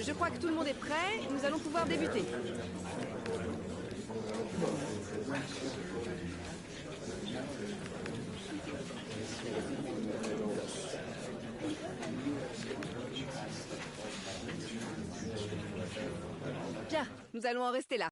Je crois que tout le monde est prêt. Nous allons pouvoir débuter. Bien, nous allons en rester là.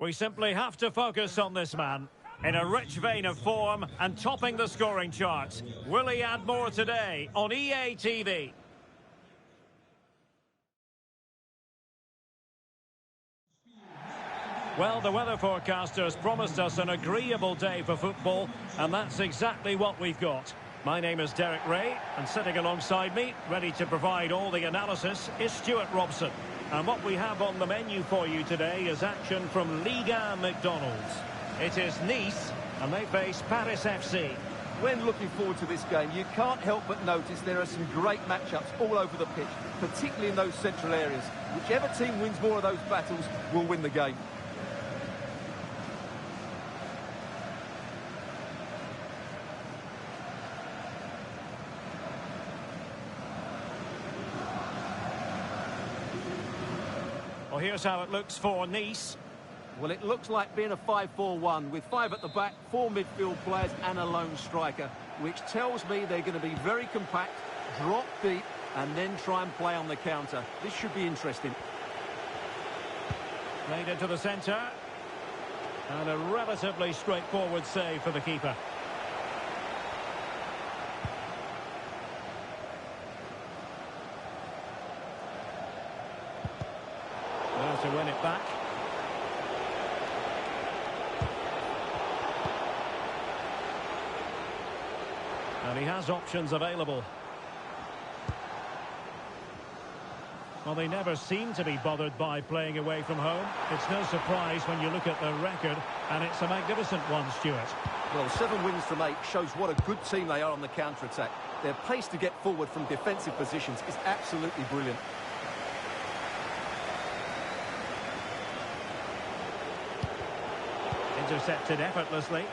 We simply have to focus on this man. In a rich vein of form and topping the scoring charts. Will he add more today on EA TV? Well, the weather forecasters promised us an agreeable day for football, and that's exactly what we've got. My name is Derek Ray, and sitting alongside me, ready to provide all the analysis, is Stuart Robson. And what we have on the menu for you today is action from Liga McDonald's. It is Nice, and they face Paris FC. When looking forward to this game, you can't help but notice there are some great matchups all over the pitch, particularly in those central areas. Whichever team wins more of those battles will win the game. Well, here's how it looks for Nice. Well, it looks like being a 5-4-1 with 5 at the back, 4 midfield players and a lone striker, which tells me they're going to be very compact, drop deep, and then try and play on the counter. This should be interesting. Played into the centre. And a relatively straightforward save for the keeper. to win it back. And he has options available. Well, they never seem to be bothered by playing away from home. It's no surprise when you look at their record, and it's a magnificent one, Stuart. Well, 7 wins from 8 shows what a good team they are on the counter-attack. Their pace to get forward from defensive positions is absolutely brilliant. Intercepted effortlessly.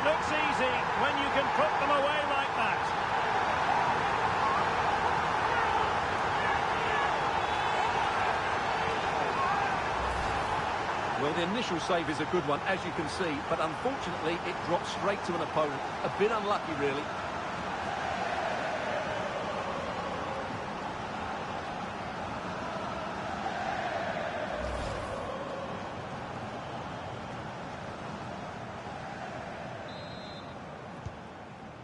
Looks easy when you can put them away like that. Well, the initial save is a good one, as you can see, but unfortunately it drops straight to an opponent. A bit unlucky, really.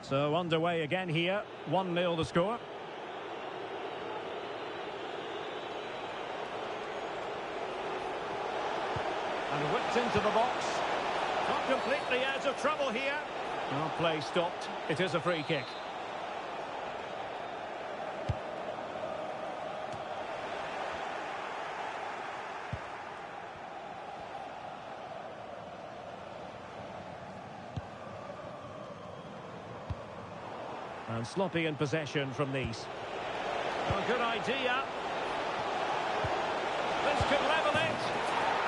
So underway again here, 1-0 the score. And whipped into the box. Not completely out of trouble here. No play stopped. It is a free kick. And sloppy in possession from these. Oh, good idea. This could level it.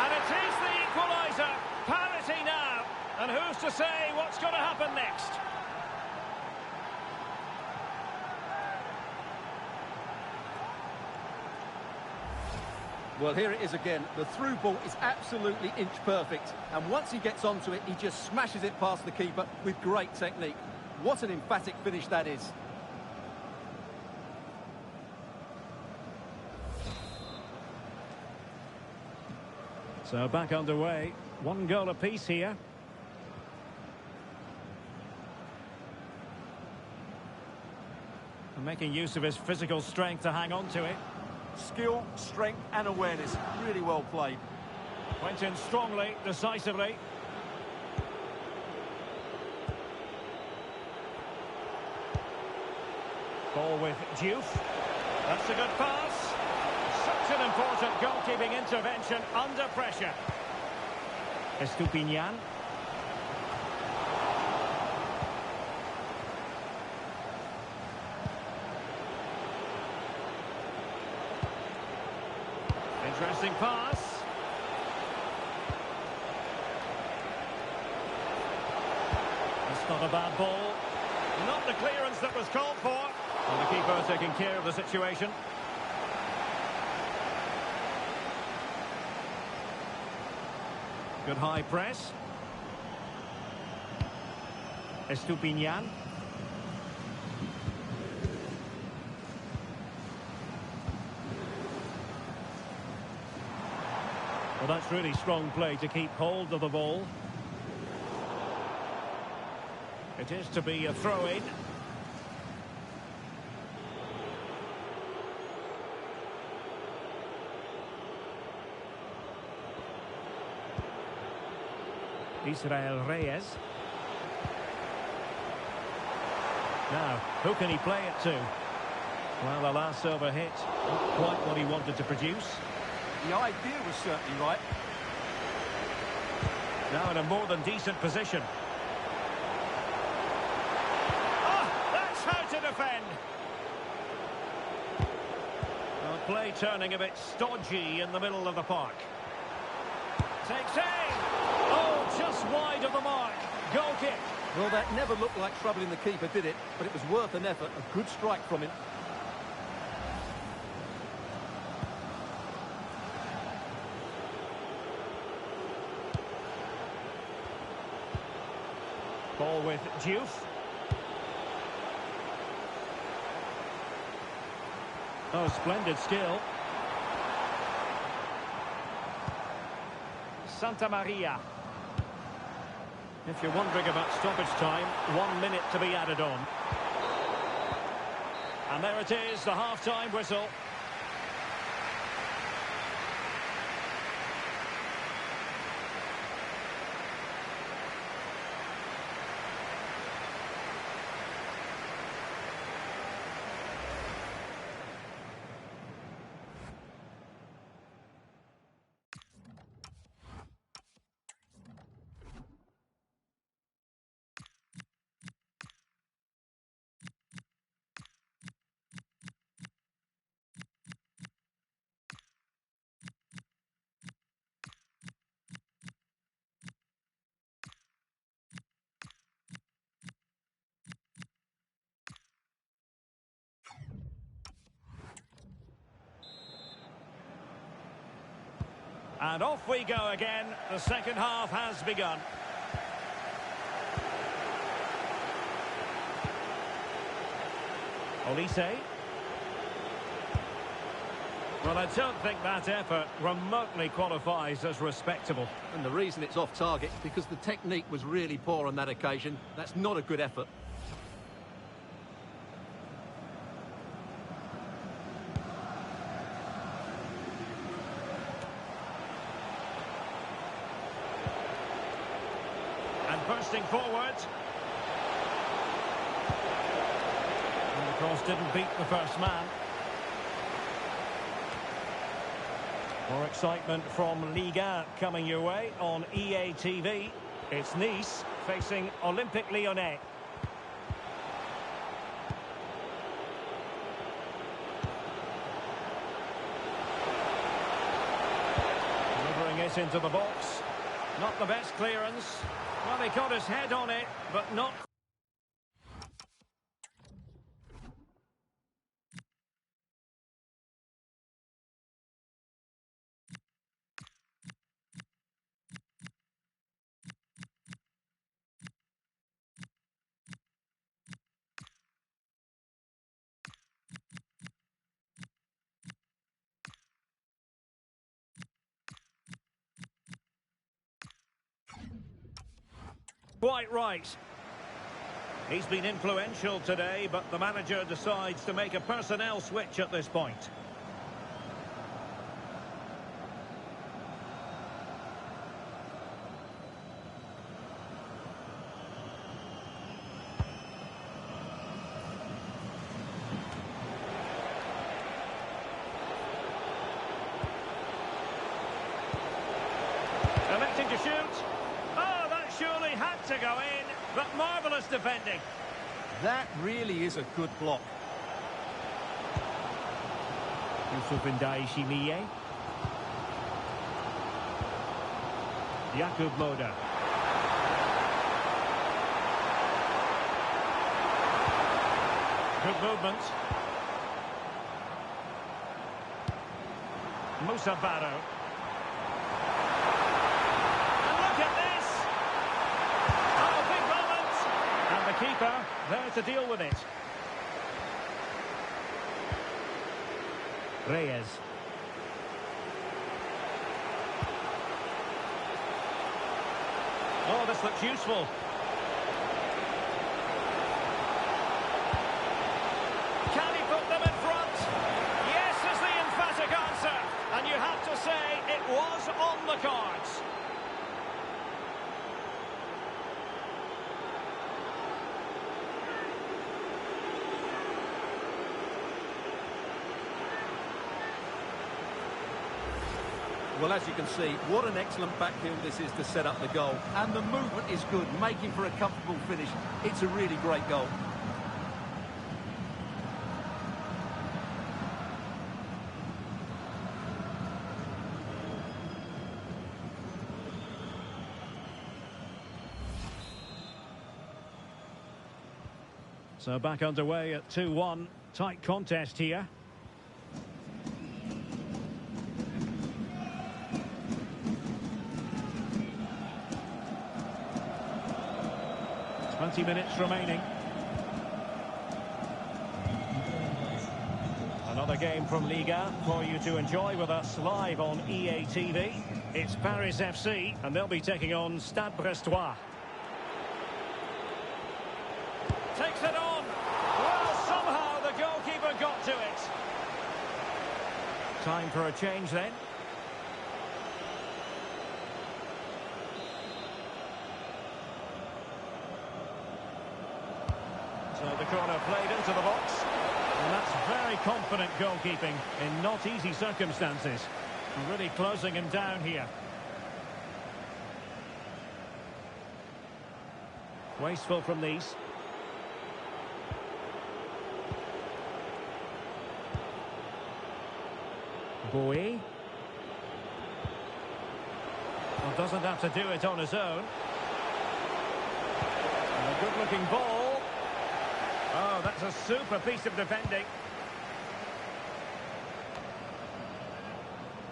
And it is the equaliser. Parity now. And who's to say what's going to happen next? Well, here it is again. The through ball is absolutely inch perfect. And once he gets onto it, he just smashes it past the keeper with great technique. What an emphatic finish that is. So back underway. 1 goal apiece here. And making use of his physical strength to hang on to it. Skill, strength and awareness. Really well played. Went in strongly, decisively. Ball with Diouf. That's a good pass. Such an important goalkeeping intervention under pressure. Estupinian. Interesting pass. That's not a bad ball. Not the clearance that was called for. And the keeper taking care of the situation. Good high press. Estupinian. Well, that's really strong play to keep hold of the ball. It is to be a throw-in. Israel Reyes. Now, who can he play it to? Well, the last serve hit, not quite what he wanted to produce. The idea was certainly right. Now in a more than decent position. Oh, that's how to defend. Well, play turning a bit stodgy in the middle of the park. Takes aim. Oh, just wide of the mark. Goal kick. Well, that never looked like troubling the keeper, did it? But it was worth an effort. A good strike from him. Ball with Diouf. Oh, splendid skill. Santa Maria. If you're wondering about stoppage time, 1 minute to be added on. And there it is, the half-time whistle. And off we go again. The second half has begun. Olise. Well, I don't think that effort remotely qualifies as respectable. And the reason it's off target, because the technique was really poor on that occasion. That's not a good effort. Bursting forward. And the cross didn't beat the first man. More excitement from Ligue 1 coming your way on EA TV. It's Nice facing Olympique Lyonnais. Delivering it into the box. Not the best clearance. Well, he got his head on it, but not... Quite right. He's been influential today, but the manager decides to make a personnel switch at this point. Electing to shoot. Oh, that surely had to go in, but marvellous defending. That really is a good block. Yusuf Ndai-Shimiye. Jakub Moder. Good movement. Musa Barrow. Keeper there to deal with it. Reyes. Oh, this looks useful. Can he put them in front? Yes is the emphatic answer. And you have to say it was on the cards. Well, as you can see, what an excellent backfield this is to set up the goal. And the movement is good, making for a comfortable finish. It's a really great goal. So back underway at 2-1. Tight contest here. 20 minutes remaining. Another game from Liga for you to enjoy with us live on EA TV. It's Paris FC, and they'll be taking on Stade Brestois. Takes it on. Well, somehow the goalkeeper got to it. Time for a change then. So the corner played into the box. And that's very confident goalkeeping in not easy circumstances. And really closing him down here. Wasteful from these. Bowie. Well, doesn't have to do it on his own. And a good-looking ball. Oh, that's a super piece of defending.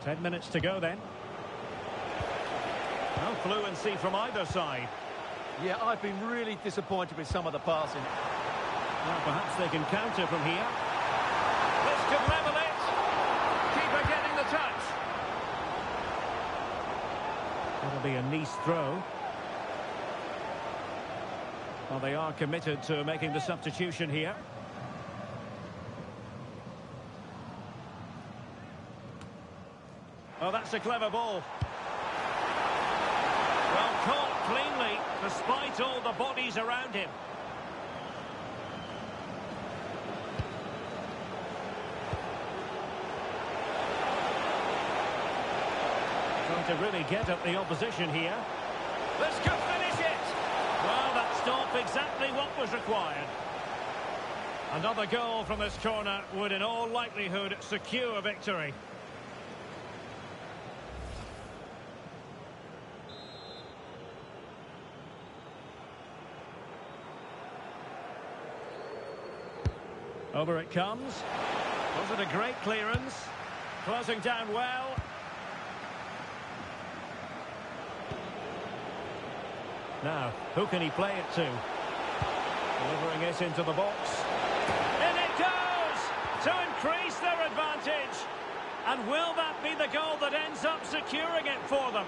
10 minutes to go then. No fluency from either side. Yeah, I've been really disappointed with some of the passing. Well, perhaps they can counter from here. This could level it. Keeper getting the touch. That'll be a Nice throw. Well, they are committed to making the substitution here. Oh, that's a clever ball. Well, caught cleanly, despite all the bodies around him. Trying to really get at the opposition here. This could finish it. Well, that stopped exactly what was required. Another goal from this corner would in all likelihood secure a victory. Over it comes. Was it a great clearance? Closing down well. Now, who can he play it to? Delivering it into the box. In it goes! To increase their advantage. And will that be the goal that ends up securing it for them?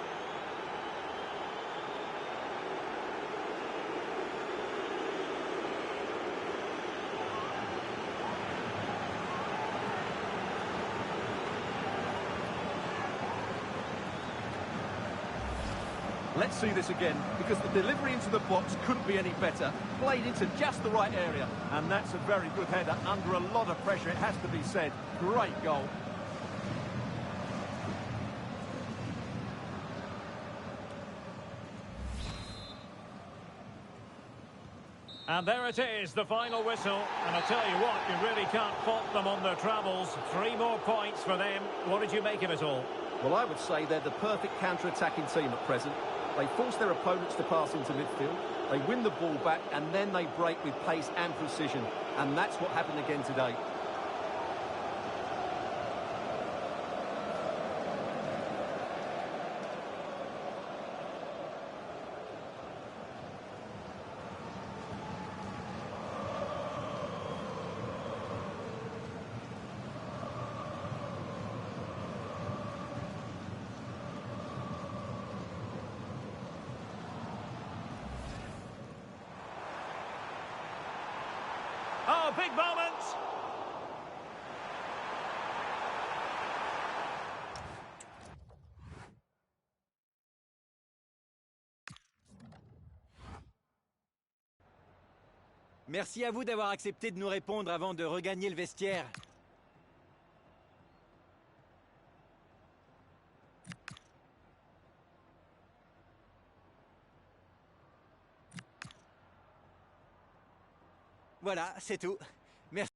Let's see this again, because the delivery into the box couldn't be any better. Played into just the right area, and that's a very good header under a lot of pressure, it has to be said. Great goal. And there it is, the final whistle. And I tell you what, you really can't fault them on their travels. 3 more points for them. What did you make of it all? Well, I would say they're the perfect counter-attacking team at present. They force their opponents to pass into midfield, they win the ball back, and then they break with pace and precision. And that's what happened again today. Oh, big moment! Merci à vous d'avoir accepté de nous répondre avant de regagner le vestiaire. Voilà, c'est tout. Merci.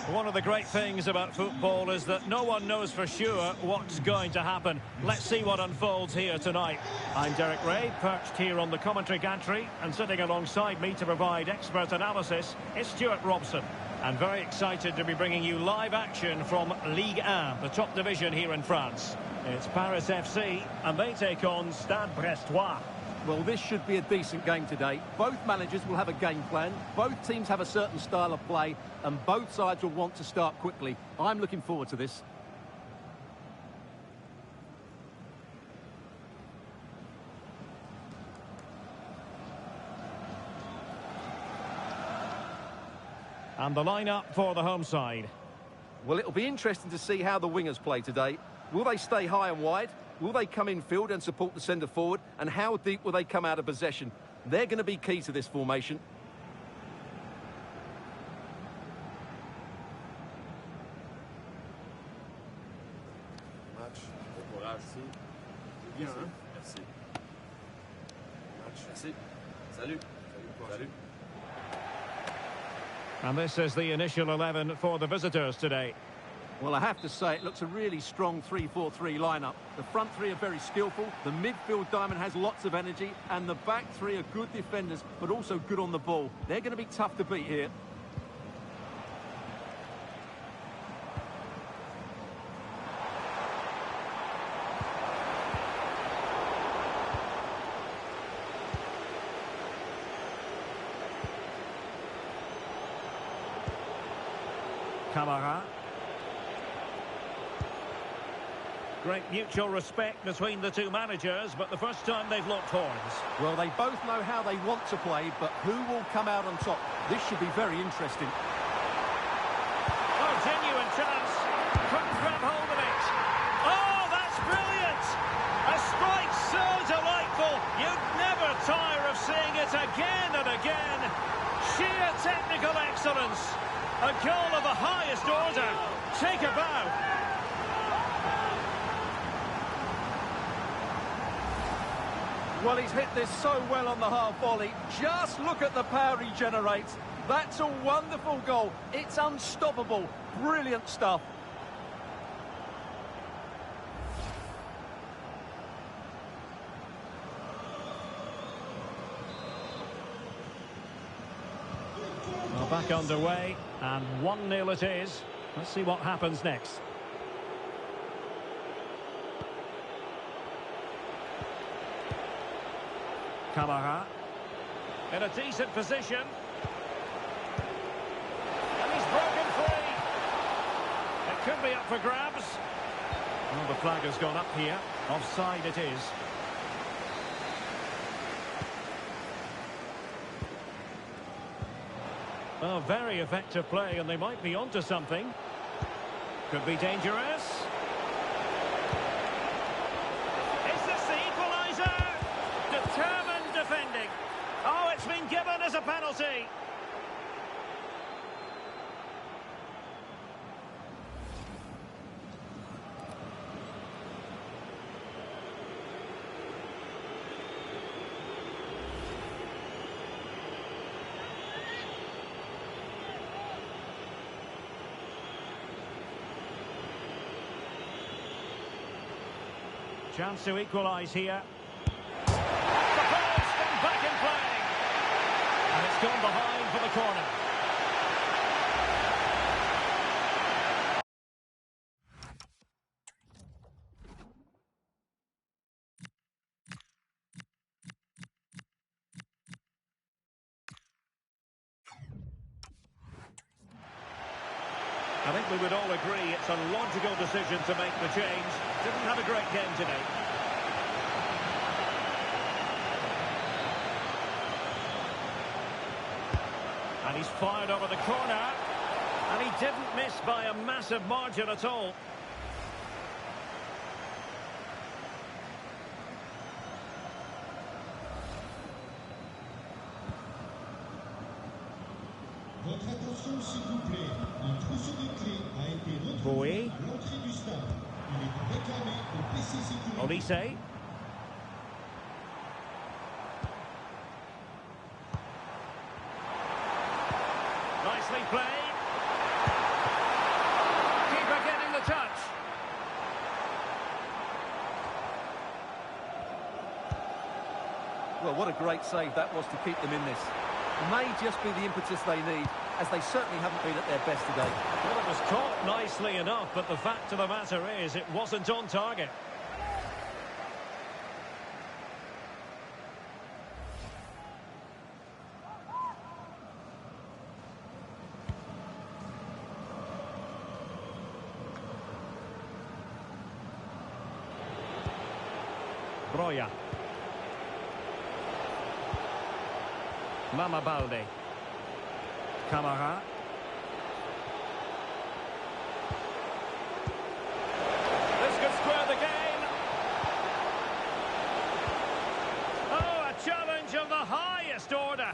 One of the great things about football is that no one knows for sure what's going to happen. Let's see what unfolds here tonight. I'm Derek Ray, perched here on the commentary gantry, and sitting alongside me to provide expert analysis is Stuart Robson. And very excited to be bringing you live action from Ligue 1, the top division here in France. It's Paris FC, and they take on Stade Brestois. Well, this should be a decent game today. Both managers will have a game plan. Both teams have a certain style of play, and both sides will want to start quickly. I'm looking forward to this. And the lineup for the home side. Well, it'll be interesting to see how the wingers play today. Will they stay high and wide? Will they come in field and support the centre forward? And how deep will they come out of possession? They're going to be key to this formation. And this is the initial 11 for the visitors today. Well, I have to say, it looks a really strong 3-4-3 lineup. The front three are very skillful, the midfield diamond has lots of energy, and the back three are good defenders, but also good on the ball. They're going to be tough to beat here. Camara. Great mutual respect between the two managers, but the first time they've locked horns. Well, they both know how they want to play, but who will come out on top? This should be very interesting. Oh, genuine chance. Couldn't grab hold of it. Oh, that's brilliant. A strike so delightful. You'd never tire of seeing it again and again. Sheer technical excellence. A goal of the highest order. Take a bow. Well, he's hit this so well on the half volley. Just look at the power he generates. That's a wonderful goal. It's unstoppable. Brilliant stuff. Well, back underway, and 1-0 it is. Let's see what happens next. Camara in a decent position, and he's broken free. It could be up for grabs. Well, the flag has gone up here. Offside it is. Oh, very effective play, and they might be onto something. Could be dangerous. Is this the equaliser? Determined defending. Oh, it's been given as a penalty. Chance to equalise here. Back in play. And it's gone behind for the corner. I think we would all agree it's a logical decision to make the change. Didn't have a great game today. And he's fired over the corner. And he didn't miss by a massive margin at all. Votre attention, s'il vous plaît. Un trousseau de clés a été retrouvé à l'entrée du stade. Il est réclamé au PC Sécurité. Olise. Nicely played. Well, what a great save that was to keep them in this. May just be the impetus they need, as they certainly haven't been at their best today. Well, it was caught nicely enough, but the fact of the matter is it wasn't on target. Broja. Mama Balde. Camara. This could square the game. Oh, a challenge of the highest order.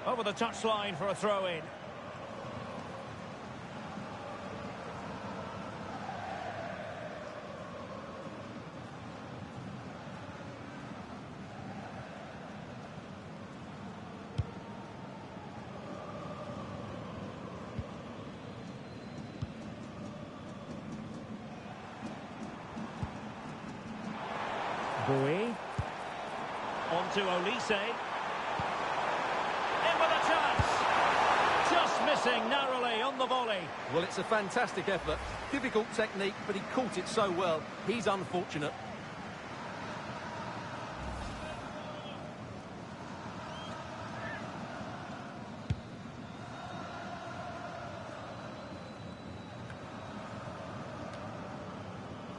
Over the touchline for a throw-in. Bowie. On to Olise. In with a chance. Just missing narrowly on the volley. Well, it's a fantastic effort. Difficult technique, but he caught it so well. He's unfortunate.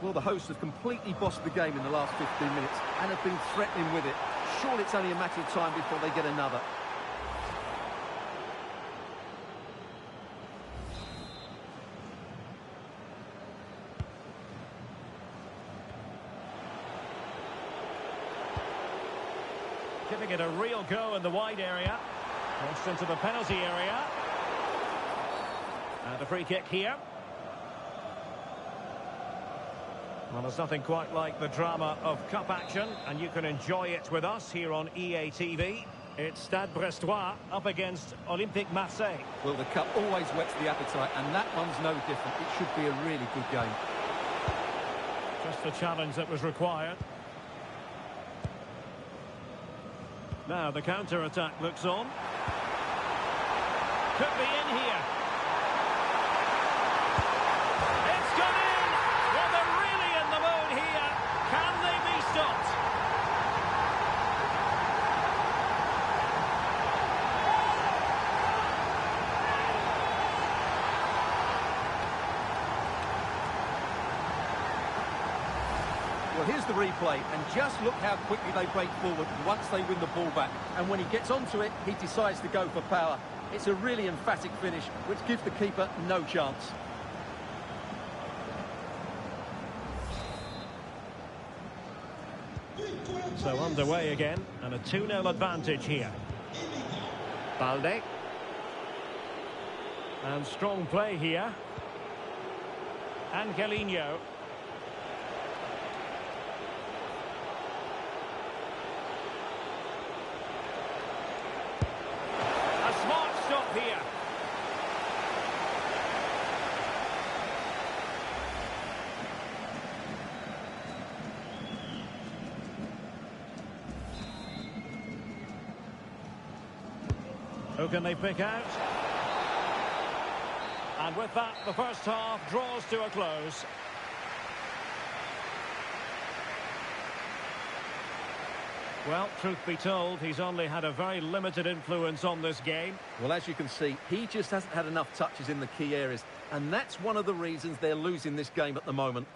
Well, the hosts have completely bossed the game in the last 15 minutes and have been threatening with it. Surely it's only a matter of time before they get another. Giving it a real go in the wide area. Crossed into the penalty area. And a free kick here. Well, there's nothing quite like the drama of cup action, and you can enjoy it with us here on EA TV. It's Stade Brestois up against Olympique Marseille. Well, the cup always whets the appetite, and that one's no different. It should be a really good game. Just the challenge that was required. Now the counter-attack looks on. Could be in here. It's gone in! Well, they're really in the mood here. Can they be stopped? Well, here's the replay, and just look how quickly they break forward once they win the ball back. And when he gets onto it, he decides to go for power. It's a really emphatic finish, which gives the keeper no chance. So underway again, and a 2-0 advantage here. Balde. And strong play here. Angelino. A smart stop here. Who can they pick out? And with that, the first half draws to a close. Well, truth be told, he's only had a very limited influence on this game. Well, as you can see, he just hasn't had enough touches in the key areas. And that's one of the reasons they're losing this game at the moment.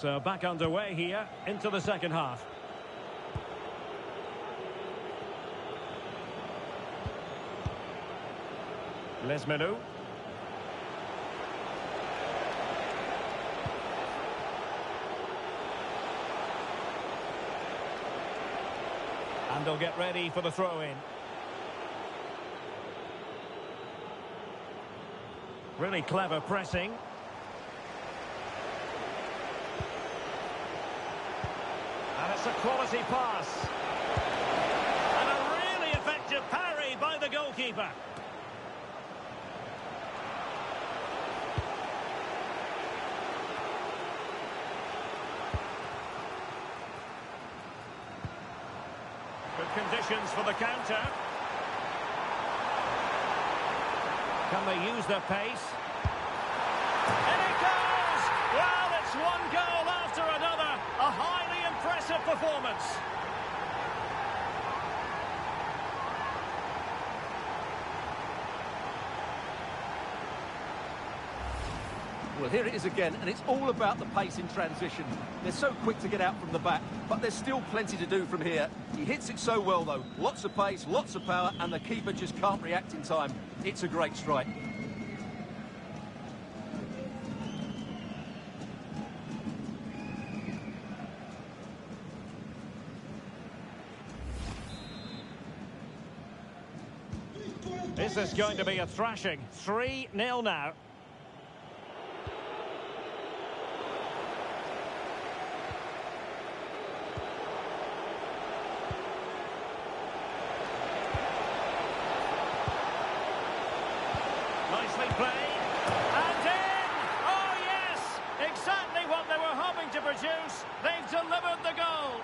So back underway here into the second half. Les Menou. And they'll get ready for the throw-in. Really clever pressing. And it's a quality pass. And a really effective parry by the goalkeeper. Good conditions for the counter. Can they use their pace? And it goes! Well, it's one goal after another. A highly impressive performance. Well, here it is again, and it's all about the pace in transition. They're so quick to get out from the back, but there's still plenty to do from here. He hits it so well, though. Lots of pace, lots of power, and the keeper just can't react in time. It's a great strike. This is going to be a thrashing. 3-0 now. Nicely played. And in! Oh, yes! Exactly what they were hoping to produce. They've delivered the goal.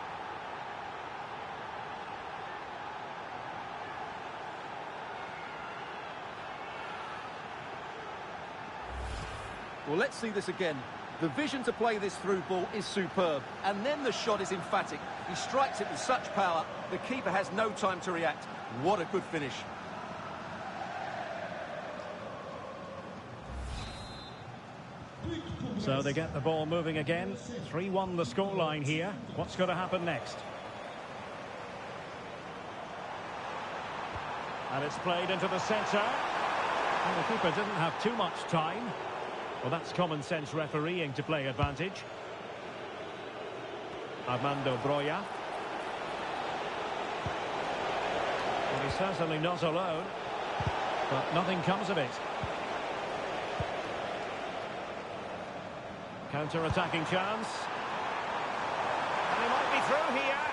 Well, let's see this again. The vision to play this through ball is superb. And then the shot is emphatic. He strikes it with such power, the keeper has no time to react. What a good finish. So they get the ball moving again. 3-1 the scoreline here. What's going to happen next? And it's played into the centre. And the keeper didn't have too much time. Well, that's common sense refereeing to play advantage. Armando Broja. Well, he's certainly not alone. But nothing comes of it. Counter-attacking chance. And he might be through here.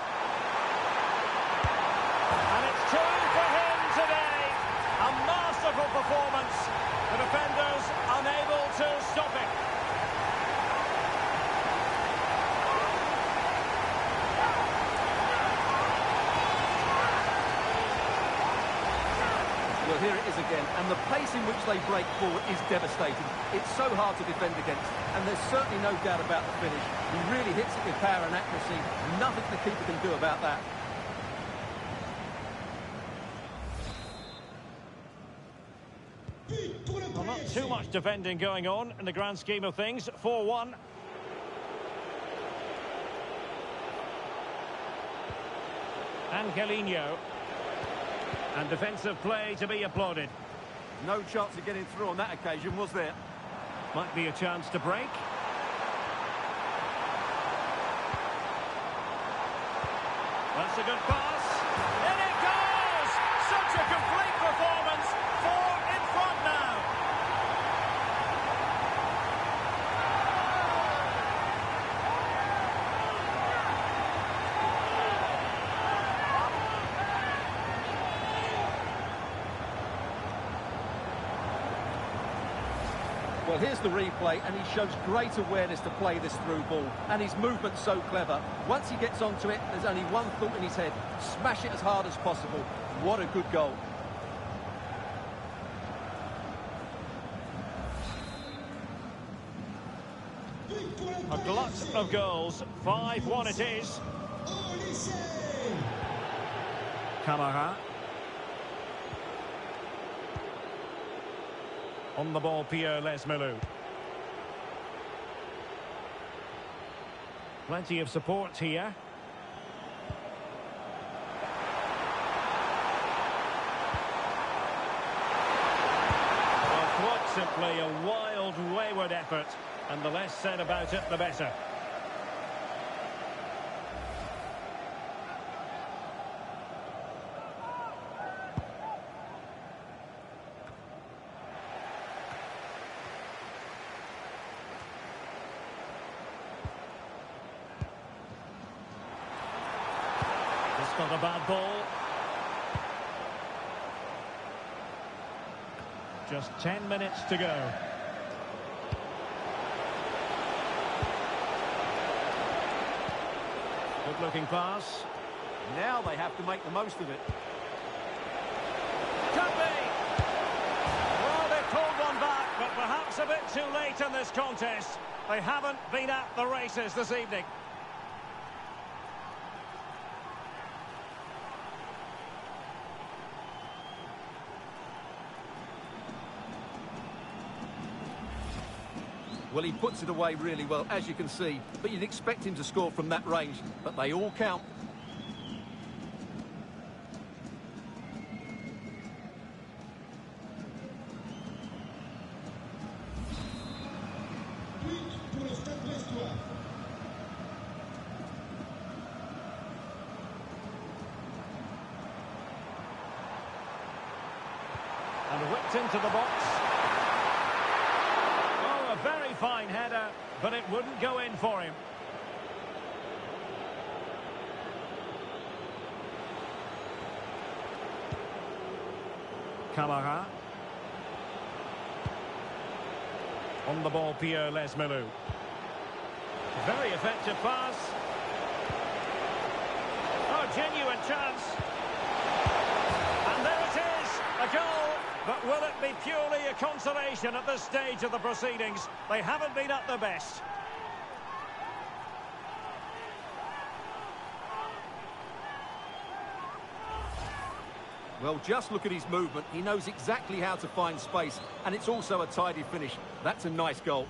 And it's two for him today. A masterful performance. The defenders unable to stop it. Well, here it is again, and the pace in which they break forward is devastating. It's so hard to defend against, and there's certainly no doubt about the finish. He really hits it with power and accuracy. Nothing the keeper can do about that. Well, not too much defending going on in the grand scheme of things. 4-1. Angelino. And defensive play to be applauded. No chance of getting through on that occasion, was there? Might be a chance to break. That's a good pass. In it goes! Such a complete performance. 4 in front now. Well, here's the replay, and he shows great awareness to play this through ball, and his movement's so clever. Once he gets onto it, there's only one thought in his head: smash it as hard as possible. What a good goal. A glut of goals. 5-1 it is. Camara. On the ball, Pierre Les Melou. Plenty of support here. Well, quite simply a wild, wayward effort. And the less said about it, the better. It's not a bad ball. Just 10 minutes to go. Good-looking pass. Now they have to make the most of it. Could be! Well, they've pulled one back, but perhaps a bit too late in this contest. They haven't been at the races this evening. Well, he puts it away really well, as you can see, but you'd expect him to score from that range, but they all count. And whipped into the box. A very fine header, but it wouldn't go in for him. Camara. On the ball, Pierre Lesmelou. Very effective pass. Oh, genuine chance. And there it is, a goal. But will it be purely a consolation at this stage of the proceedings? They haven't been at their best. Well, just look at his movement. He knows exactly how to find space, and it's also a tidy finish. That's a nice goal.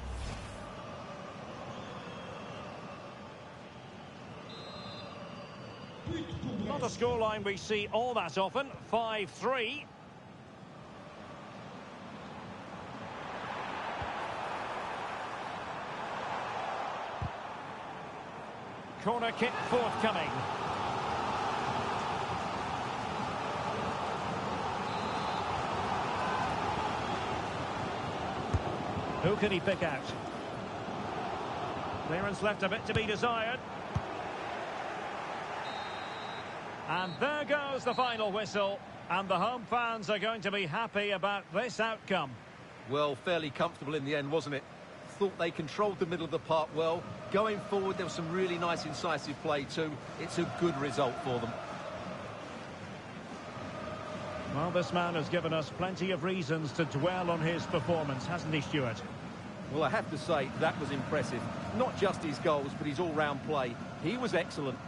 Not a scoreline we see all that often. 5-3. Corner kick forthcoming. Who can he pick out? Clearance left a bit to be desired. And there goes the final whistle. And the home fans are going to be happy about this outcome. Well, fairly comfortable in the end, wasn't it? Thought they controlled the middle of the park well. Going forward, there was some really nice incisive play too. It's a good result for them. Well, this man has given us plenty of reasons to dwell on his performance, hasn't he, Stuart? Well, I have to say, that was impressive. Not just his goals, but his all-round play. He was excellent.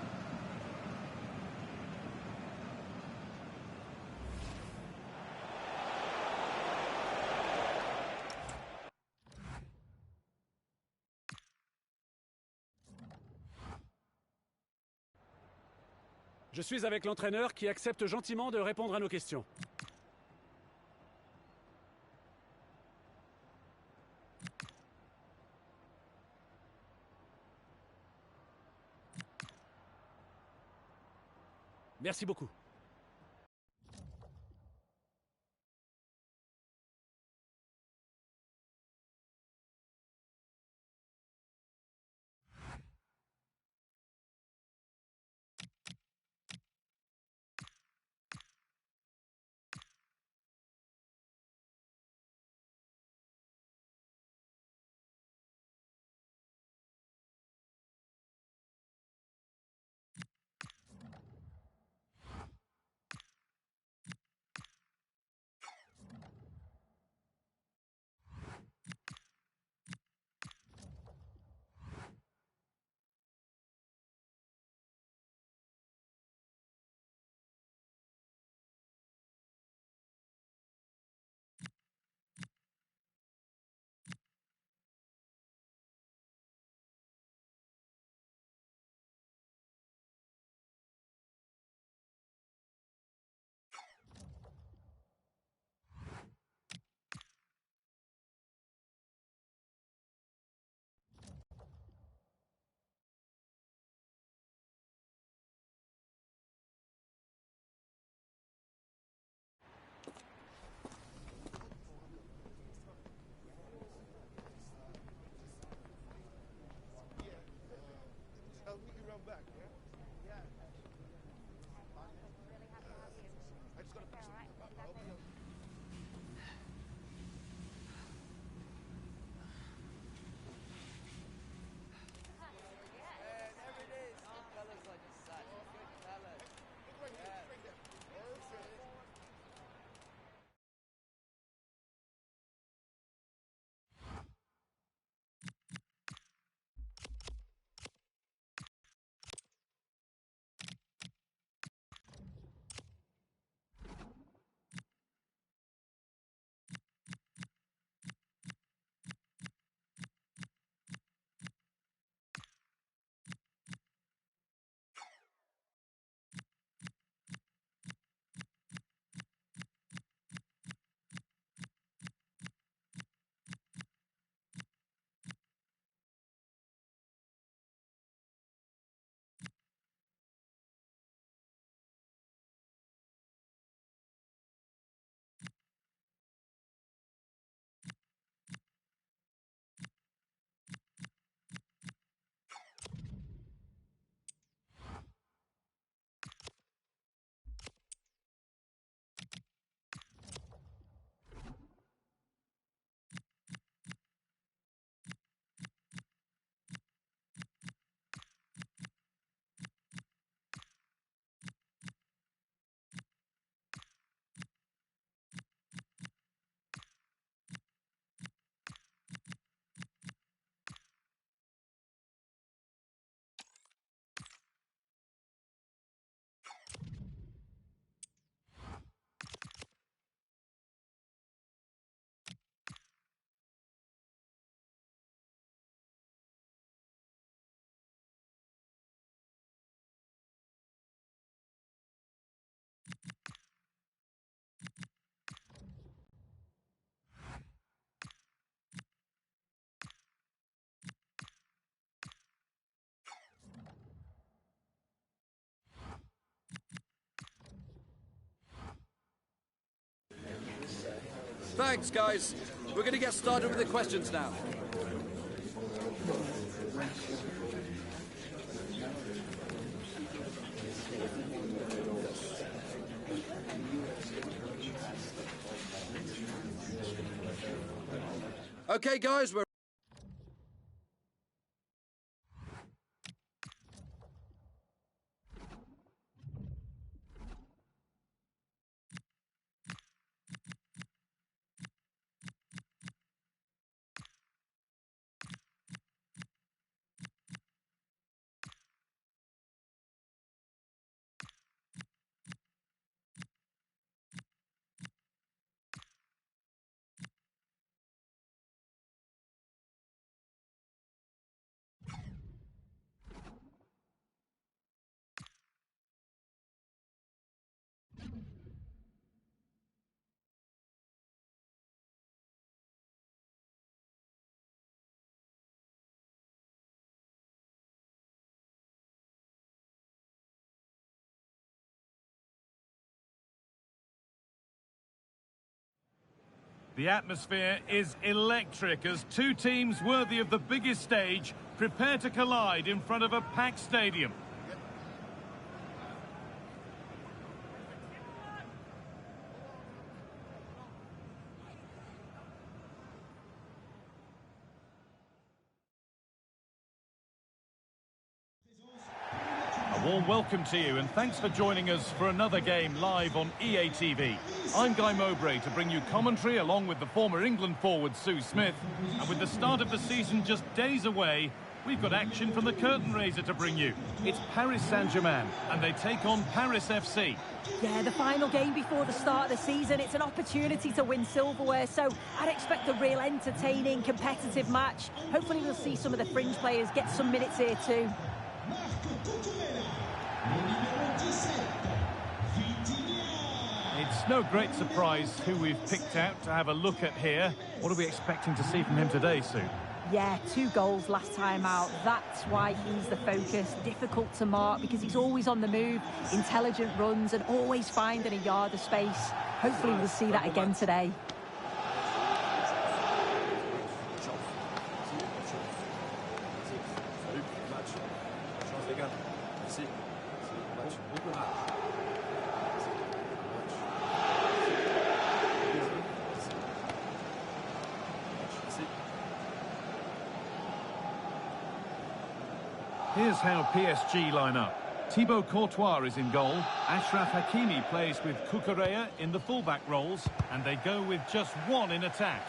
Je suis avec l'entraîneur qui accepte gentiment de répondre à nos questions. Merci beaucoup. Thanks, guys. We're going to get started with the questions now. Okay, guys, we're... The atmosphere is electric as two teams worthy of the biggest stage prepare to collide in front of a packed stadium. A warm welcome to you and thanks for joining us for another game live on EA TV. I'm Guy Mowbray to bring you commentary along with the former England forward Sue Smith. And with the start of the season just days away, we've got action from the curtain raiser to bring you. It's Paris Saint-Germain and they take on Paris FC. Yeah, the final game before the start of the season. It's an opportunity to win silverware, so I'd expect a real entertaining, competitive match. Hopefully we'll see some of the fringe players get some minutes here too. It's no great surprise who we've picked out to have a look at here. What are we expecting to see from him today, Sue? Yeah, 2 goals last time out. That's why he's the focus. Difficult to mark because he's always on the move, intelligent runs and always finding a yard of space. Hopefully we'll see that again today. Here's how PSG line up. Thibaut Courtois is in goal. Achraf Hakimi plays with Cucurella in the fullback roles. And they go with just one in attack.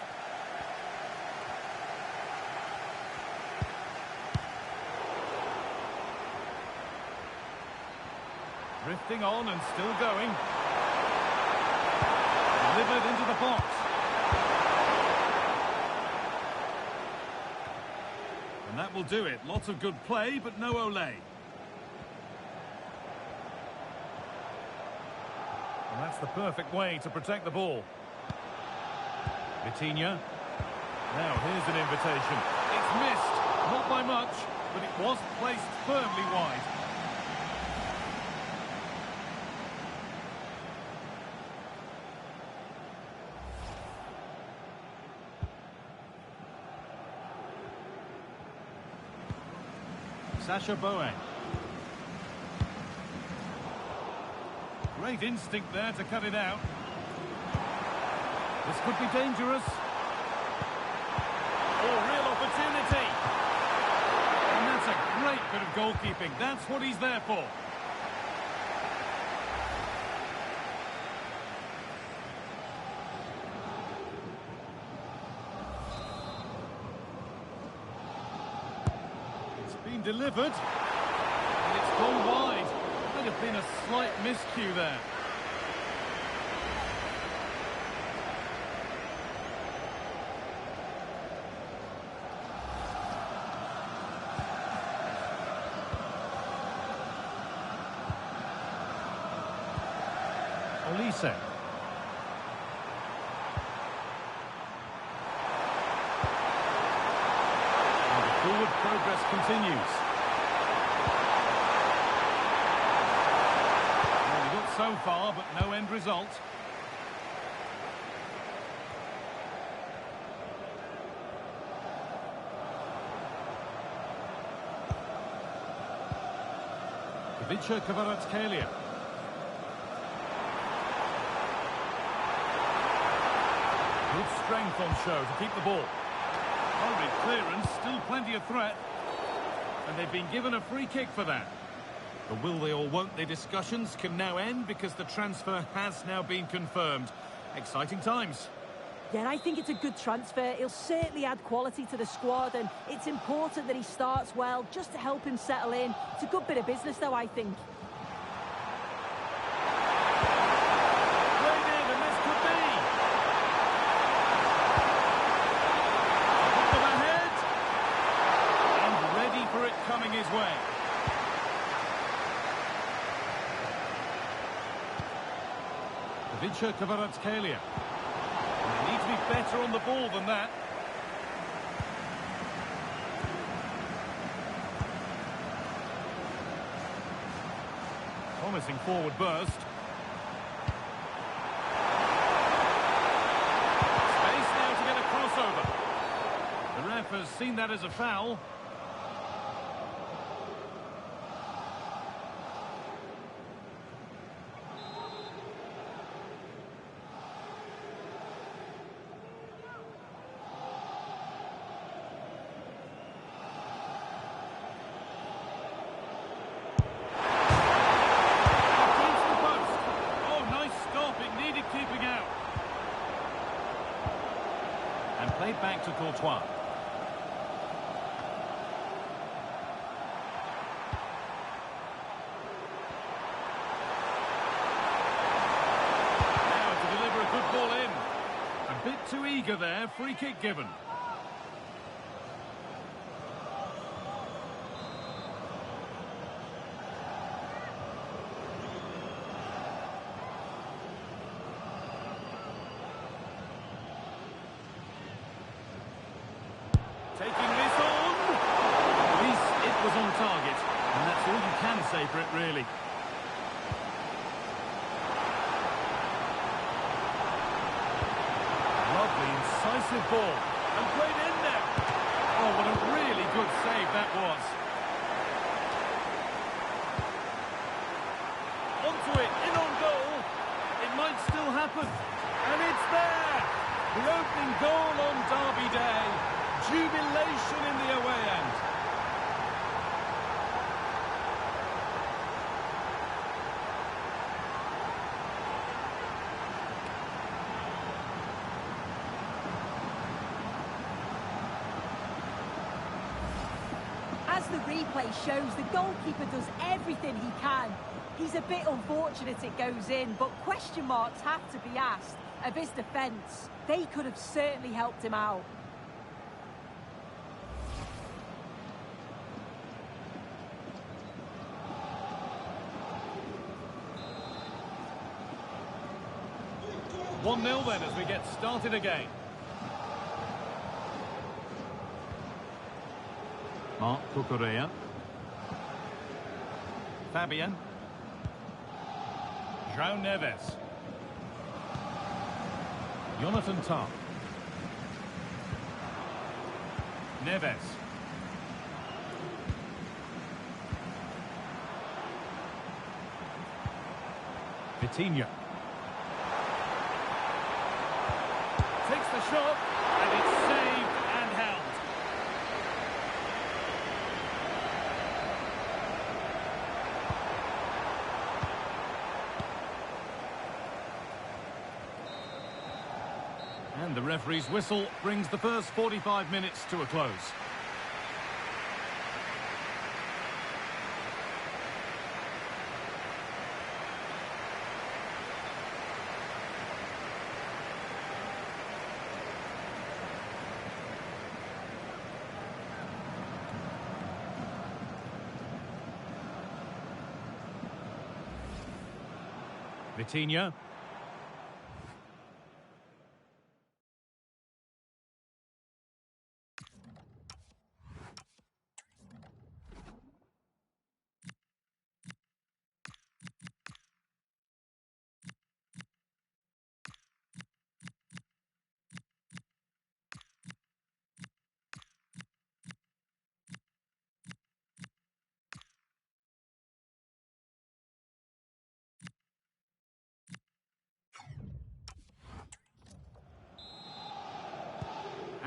Drifting on and still going. Delivered into the box. And that will do it. Lots of good play, but no Olé. And that's the perfect way to protect the ball. Vitinha. Now, here's an invitation. It's missed. Not by much, but it was placed firmly wide. Sacha Bowen. Great instinct there to cut it out. This could be dangerous. Oh, real opportunity. And that's a great bit of goalkeeping. That's what he's there for. Delivered, and it's gone wide. Might have been a slight miscue there. Olise. Forward progress continues. Well, we got so far, but no end result. Kvaratskhelia. Good strength on show to keep the ball. Hurried clearance, still plenty of threat. And they've been given a free kick for that. The will they or won't they discussions can now end because the transfer has now been confirmed. Exciting times. Yeah, I think it's a good transfer. He'll certainly add quality to the squad, and it's important that he starts well just to help him settle in. It's a good bit of business, though, I think. Played in, and this could be. Put them ahead. And ready for it coming his way. Kvaratskhelia. They need to be better on the ball than that. Promising forward burst. Space now to get a crossover. The ref has seen that as a foul. And played back to Courtois. Now to deliver a good ball in. A bit too eager there, free kick given. Taking this on. At least it was on target. And that's all you can say for it, really. Lovely, incisive ball. And played in there. Oh, what a really good save that was. Onto it, in on goal. It might still happen. And it's there. The opening goal on Derby Day. Jubilation in the away end. As the replay shows, the goalkeeper does everything he can. He's a bit unfortunate it goes in, but question marks have to be asked of his defence. They could have certainly helped him out. One 0 then as we get started again. Marc Cucurella. Fabian. João Neves. Jonathan Tah. Neves. Vitinha. Takes the shot, and it's saved and held. And the referee's whistle brings the first 45 minutes to a close. Vitinha.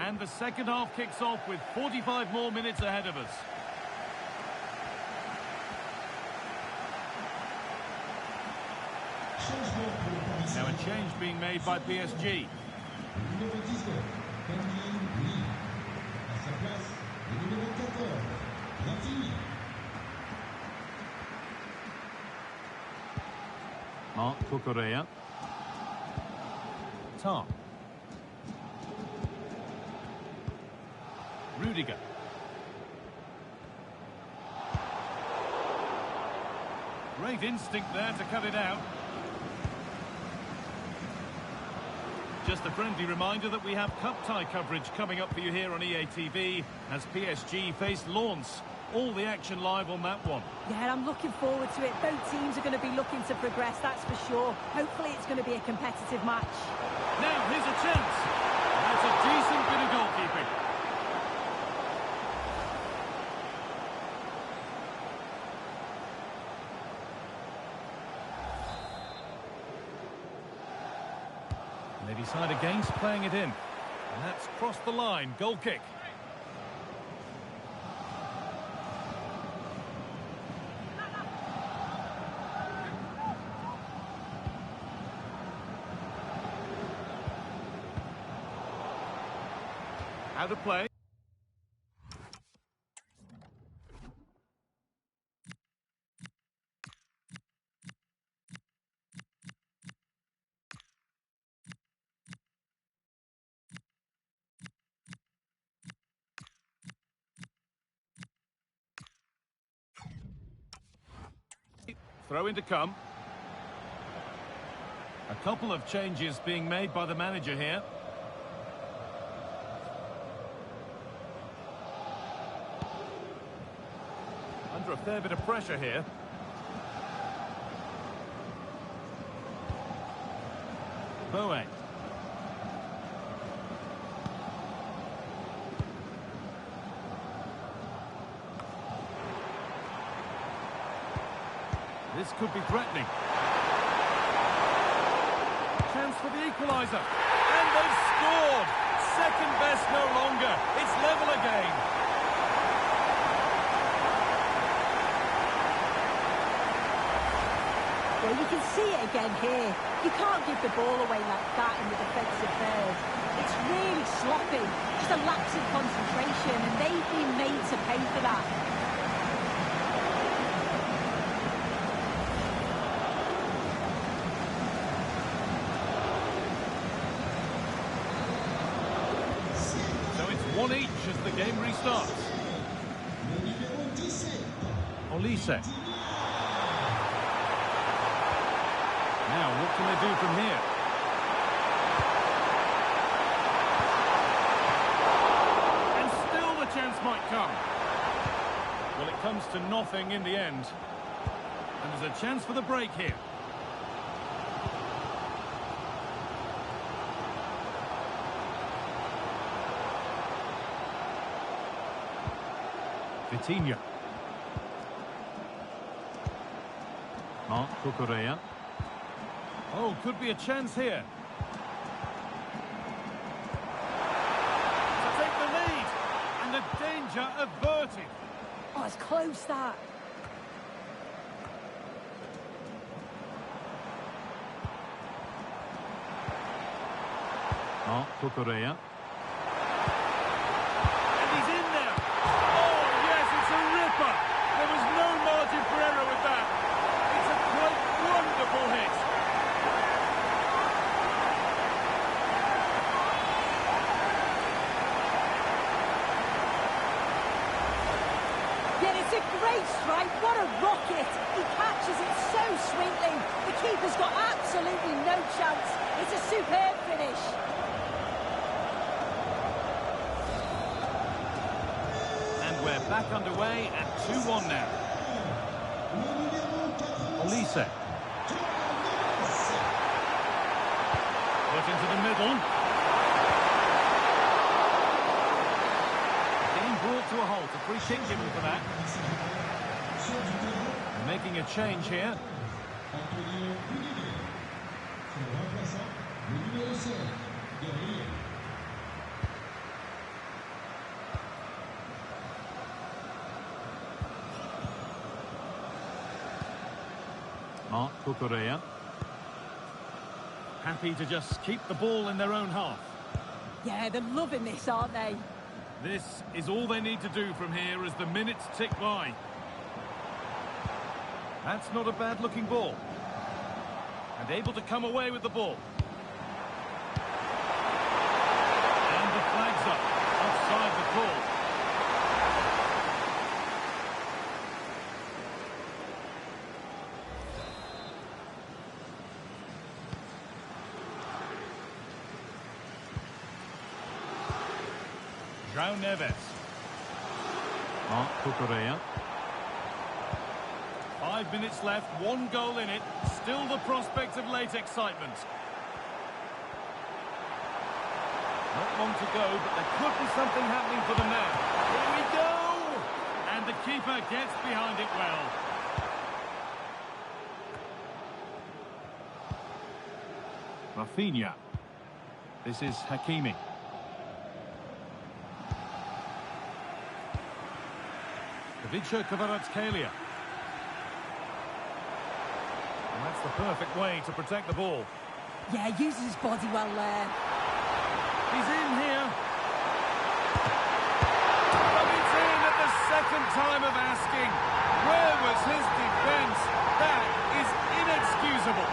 And the second half kicks off with 45 more minutes ahead of us. Now a change being made by PSG. Marc Cucurella. Tar. Rudiger. Great instinct there to cut it out. Just a friendly reminder that we have cup tie coverage coming up for you here on EA TV as PSG face Lens. All the action live on that one. Yeah, I'm looking forward to it. Both teams are going to be looking to progress, that's for sure. Hopefully it's going to be a competitive match. Now, here's a chance. That's a decent bit of goalkeeping. They decide against playing it in. And that's crossed the line. Goal kick. Out of play. Throw in to come. A couple of changes being made by the manager here. Under a fair bit of pressure here. Bowen. This could be threatening. Chance for the equaliser. And they've scored! Second best no longer. It's level again. Well, you can see it again here. You can't give the ball away like that in the defensive third. It's really sloppy. Just a lapse in concentration, and they've been made to pay for that. So it's 1 each as the game restarts. Olise. Now, what can they do from here? And still the chance might come. Well, it comes to nothing in the end. And there's a chance for the break here. Vitinha. Marc Cucurella. Oh, could be a chance here. To take the lead. And the danger averted. Oh, it's close, that. Marc Cucurella. And he's in there. Oh, yes, it's a ripper. There was no margin for error with that. It's a quite wonderful hit. It's a great strike, what a rocket! He catches it so sweetly. The keeper's got absolutely no chance. It's a superb finish. And we're back underway at 2-1 now. Olise. Put into the middle. Brought to a halt, a free kick given for that. Making a change here. Cucurella. Happy to just keep the ball in their own half. Yeah, they're loving this, aren't they? This is all they need to do from here as the minutes tick by. That's not a bad-looking ball. And able to come away with the ball. And the flag's up. Offside the call. João Neves. Cucurella. 5 minutes left, 1 goal in it. Still the prospect of late excitement. Not long to go, but there could be something happening for them now. Here we go! And the keeper gets behind it well. Rafinha. This is Hakimi. Ivica Kvaratskhelia. And that's the perfect way to protect the ball. Yeah, uses his body well there. He's in here. But it's in at the second time of asking. Where was his defence? That is inexcusable.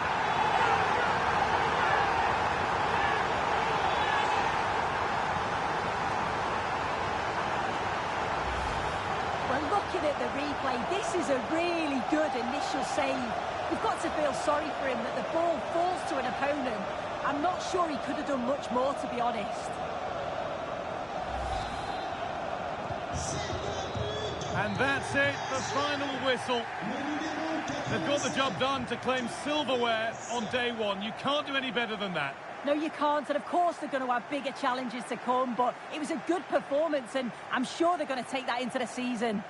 Well, looking at the replay, this is a really good initial save. You've got to feel sorry for him that the ball falls to an opponent. I'm not sure he could have done much more, to be honest. And that's it, the final whistle. They've got the job done to claim silverware on day one. You can't do any better than that. No, you can't, and of course they're going to have bigger challenges to come, but it was a good performance, and I'm sure they're going to take that into the season.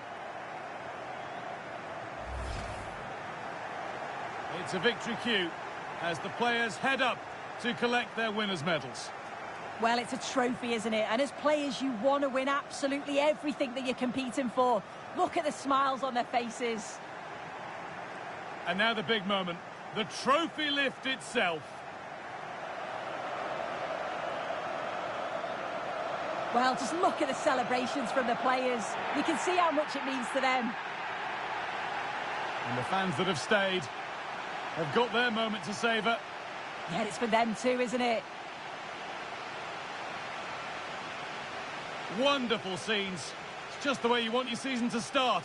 It's a victory cue as the players head up to collect their winners' medals. Well, it's a trophy, isn't it? And as players, you want to win absolutely everything that you're competing for. Look at the smiles on their faces. And now the big moment, the trophy lift itself. Well, just look at the celebrations from the players. You can see how much it means to them. And the fans that have stayed have got their moment to savour. Yeah, it's for them too, isn't it? Wonderful scenes. It's just the way you want your season to start.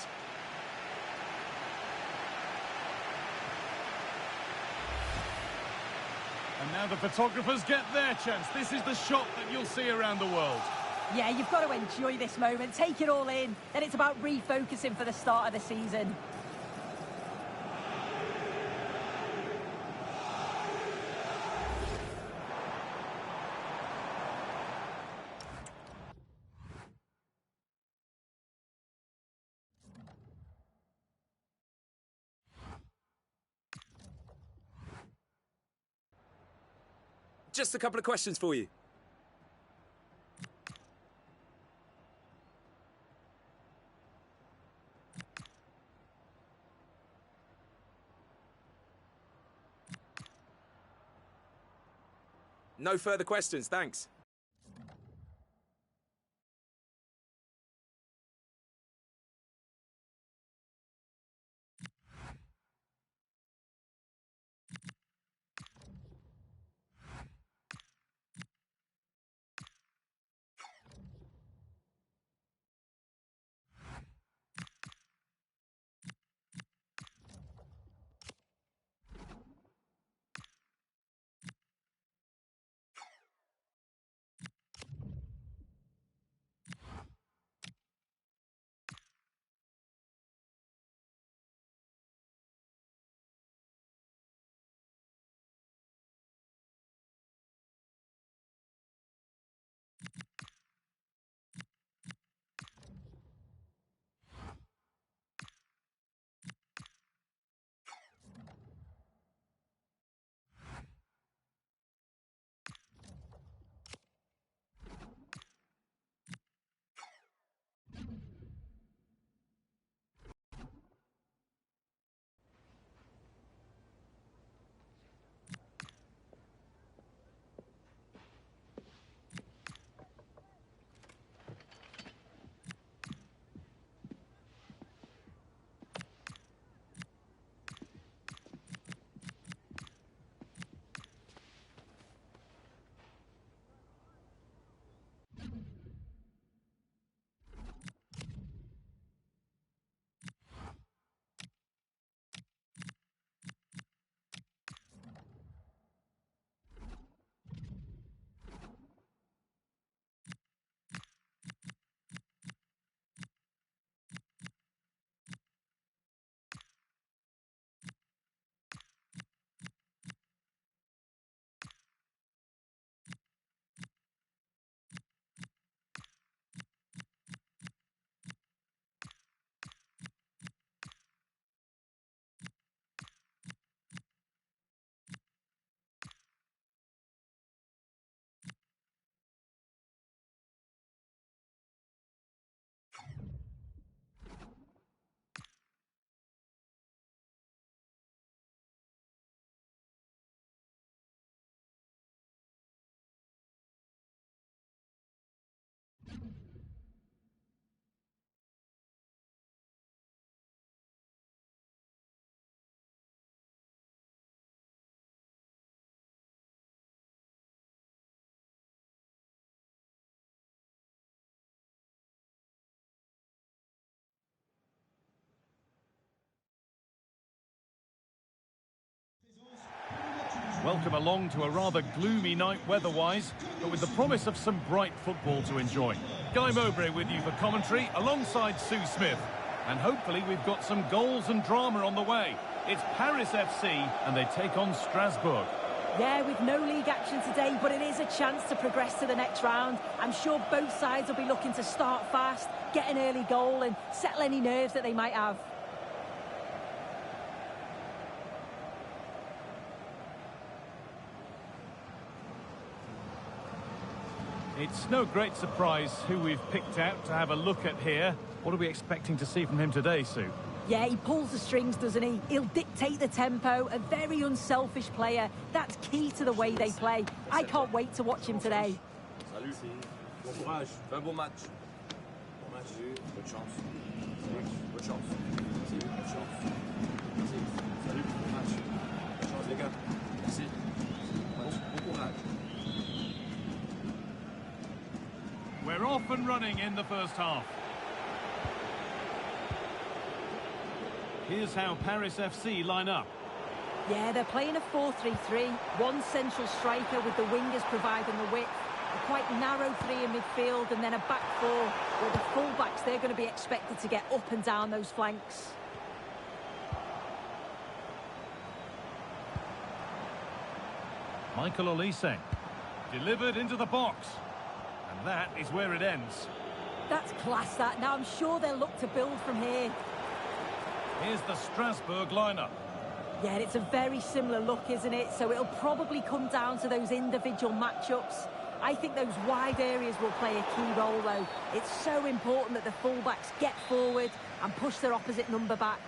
And now the photographers get their chance. This is the shot that you'll see around the world. Yeah, you've got to enjoy this moment, take it all in. Then it's about refocusing for the start of the season. Just a couple of questions for you. No further questions, thanks. Welcome along to a rather gloomy night weather-wise, but with the promise of some bright football to enjoy. Guy Mowbray with you for commentary, alongside Sue Smith. And hopefully we've got some goals and drama on the way. It's Paris FC, and they take on Strasbourg. Yeah, with no league action today, but it is a chance to progress to the next round. I'm sure both sides will be looking to start fast, get an early goal, and settle any nerves that they might have. It's no great surprise who we've picked out to have a look at here. What are we expecting to see from him today, Sue? Yeah, he pulls the strings, doesn't he? He'll dictate the tempo, a very unselfish player. That's key to the way they play. I can't wait to watch him today. Salut, bon courage, fais un bon match. Bon match, bonne chance. Bonne chance. Merci, bonne chance. Merci. Salut, bon match. Bonne chance, les gars. Merci. Bon courage. We're off and running in the first half. Here's how Paris FC line up. Yeah, they're playing a 4-3-3. One central striker with the wingers providing the width. A quite narrow three in midfield, and then a back four where the full-backs, they're going to be expected to get up and down those flanks. Michael Olise. Delivered into the box. And that is where it ends. That's class, that. Now, I'm sure they'll look to build from here. Here's the Strasbourg lineup. Yeah, it's a very similar look, isn't it? So it'll probably come down to those individual matchups. I think those wide areas will play a key role, though. It's so important that the fullbacks get forward and push their opposite number back.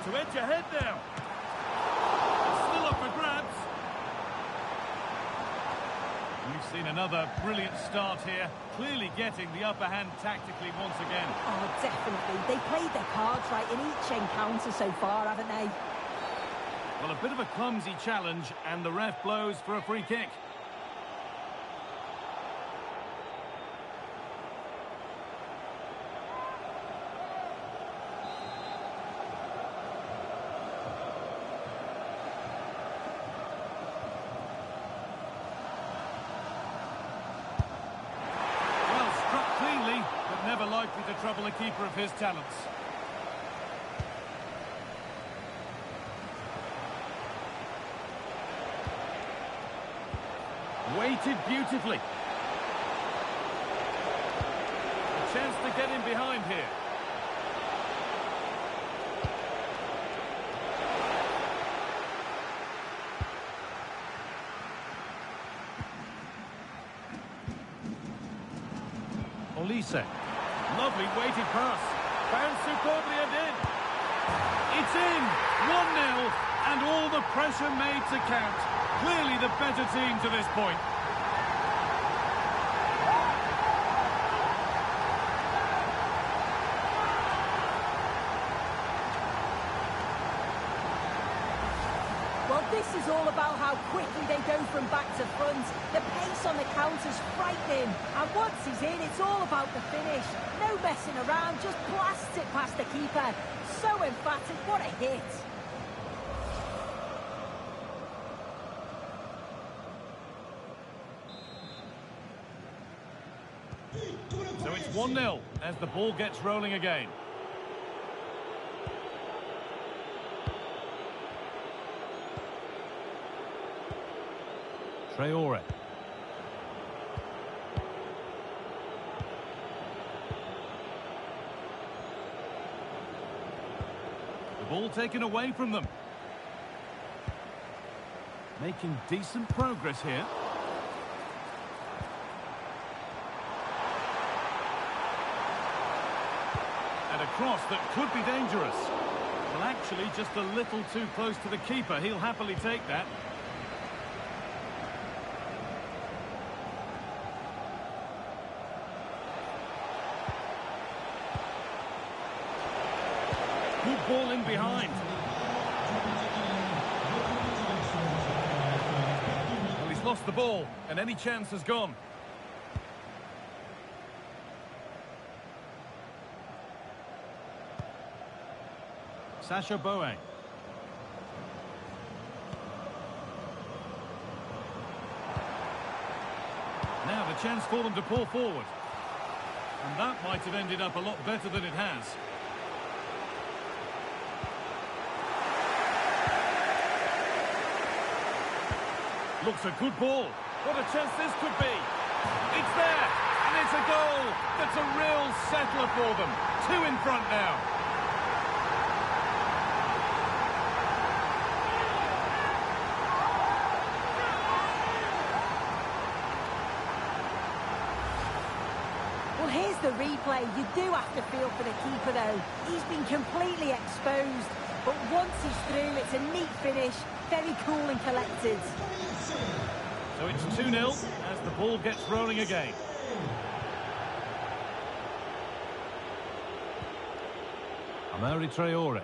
To edge ahead now. Still up for grabs. We've seen another brilliant start here, clearly getting the upper hand tactically once again. Oh, definitely. They played their cards right in each encounter so far, haven't they? Well, a bit of a clumsy challenge, and the ref blows for a free kick. Never likely to trouble a keeper of his talents. Weighted beautifully. A chance to get in behind here. Olise. Lovely weighted pass. Found superbly and in. It's in. 1-0. And all the pressure made to count. Clearly the better team to this point. Well, this is all about how quickly they go from back to front. The pace on the counter's frightening. And once he's in, it's all about the finish. No messing around, just blasts it past the keeper. So emphatic, what a hit. So it's 1-0 as the ball gets rolling again. Traore. The ball taken away from them. Making decent progress here. And a cross that could be dangerous. Well, actually, just a little too close to the keeper. He'll happily take that. Good ball in behind. Well, he's lost the ball, and any chance has gone. Sacha Boey. Now the chance for them to pull forward. And that might have ended up a lot better than it has. Looks a good ball. What a chance this could be. It's there, and it's a goal. That's a real settler for them. 2 in front now. Well, here's the replay. You do have to feel for the keeper, though. He's been completely exposed. But once he's through, it's a neat finish. Very cool and collected. So it's 2-0 as the ball gets rolling again. Amari Traore.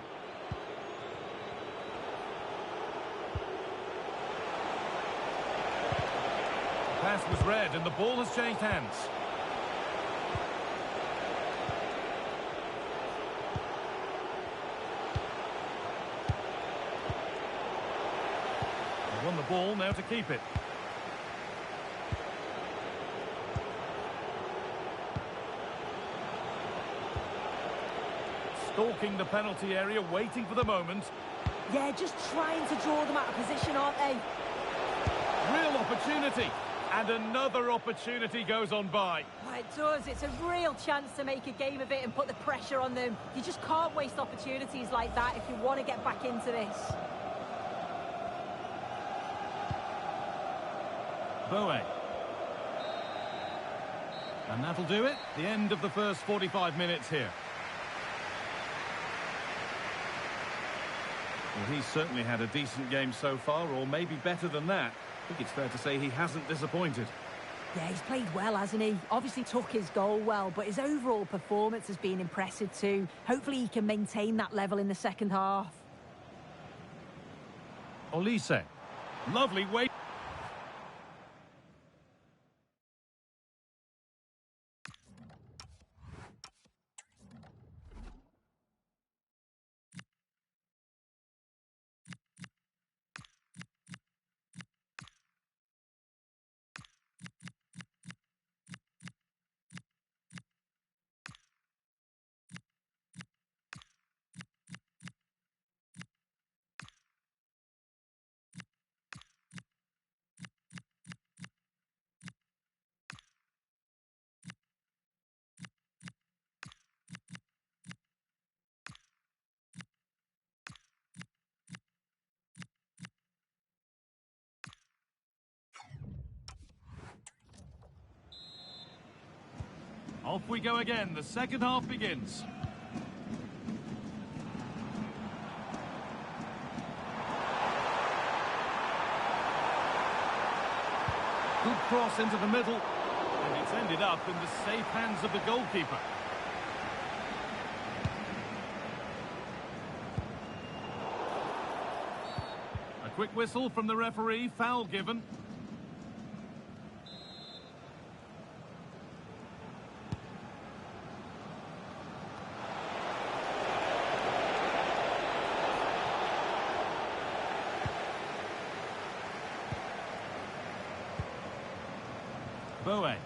The pass was read and the ball has changed hands. They won the ball, now to keep it. Stalking the penalty area, waiting for the moment. Yeah, just trying to draw them out of position, aren't they? Real opportunity. And another opportunity goes on by. Well, it does. It's a real chance to make a game of it and put the pressure on them. You just can't waste opportunities like that if you want to get back into this. Boey. And that'll do it. The end of the first 45 minutes here. Well, he's certainly had a decent game so far, or maybe better than that. I think it's fair to say he hasn't disappointed. Yeah, he's played well, hasn't he? Obviously took his goal well, but his overall performance has been impressive too. Hopefully he can maintain that level in the second half. Olise. Lovely weight. Off we go again. The second half begins. Good cross into the middle. And it's ended up in the safe hands of the goalkeeper. A quick whistle from the referee. Foul given. Boey.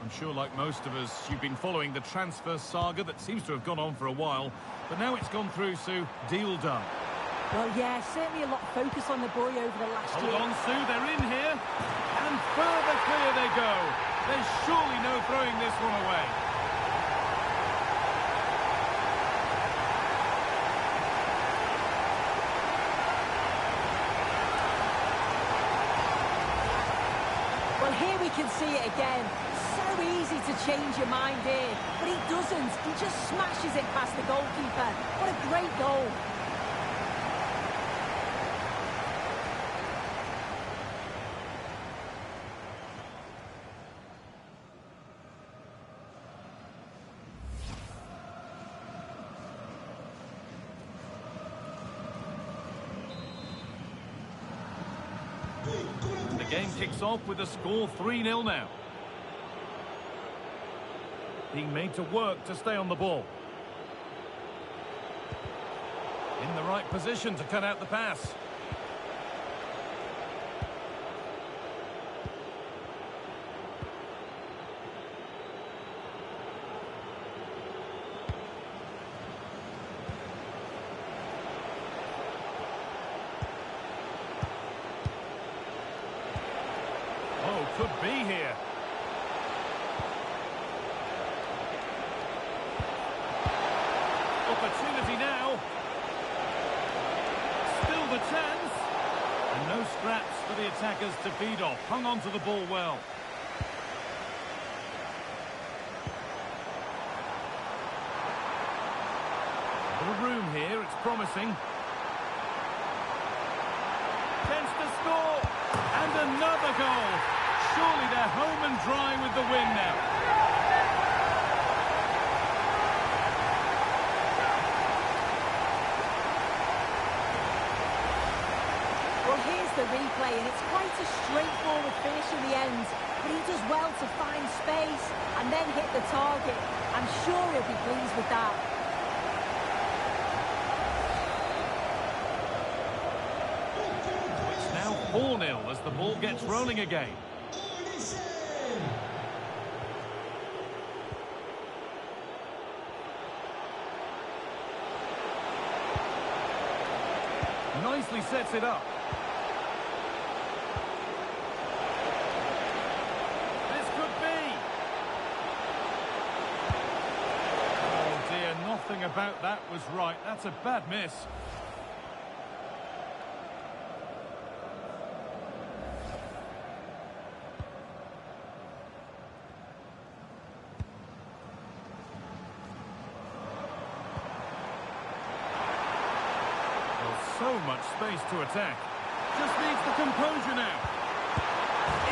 I'm sure, like most of us, you've been following the transfer saga that seems to have gone on for a while, but now it's gone through, Sue. Deal done. Well, yeah, certainly a lot of focus on the boy over the last year. Hold on, Sue, they're in here, and further clear they go. There's surely no throwing this one away. Here we can see it again. So easy to change your mind here, but he doesn't. He just smashes it past the goalkeeper. What a great goal. The game kicks off with the score 3-0 now. Being made to work to stay on the ball. In the right position to cut out the pass. Oh, could be here. Opportunity now. Still the chance. And no scraps for the attackers to feed off. Hung on to the ball well. A little room here, it's promising. Chance to score. And another goal. Surely they're home and dry with the win now. Well, here's the replay, and it's quite a straightforward finish in the end. But he does well to find space and then hit the target. I'm sure he'll be pleased with that. It's now 4-0 as the ball gets rolling again. Nicely sets it up. This could be. Oh dear, nothing about that was right. That's a bad miss. So much space to attack. Just needs the composure now.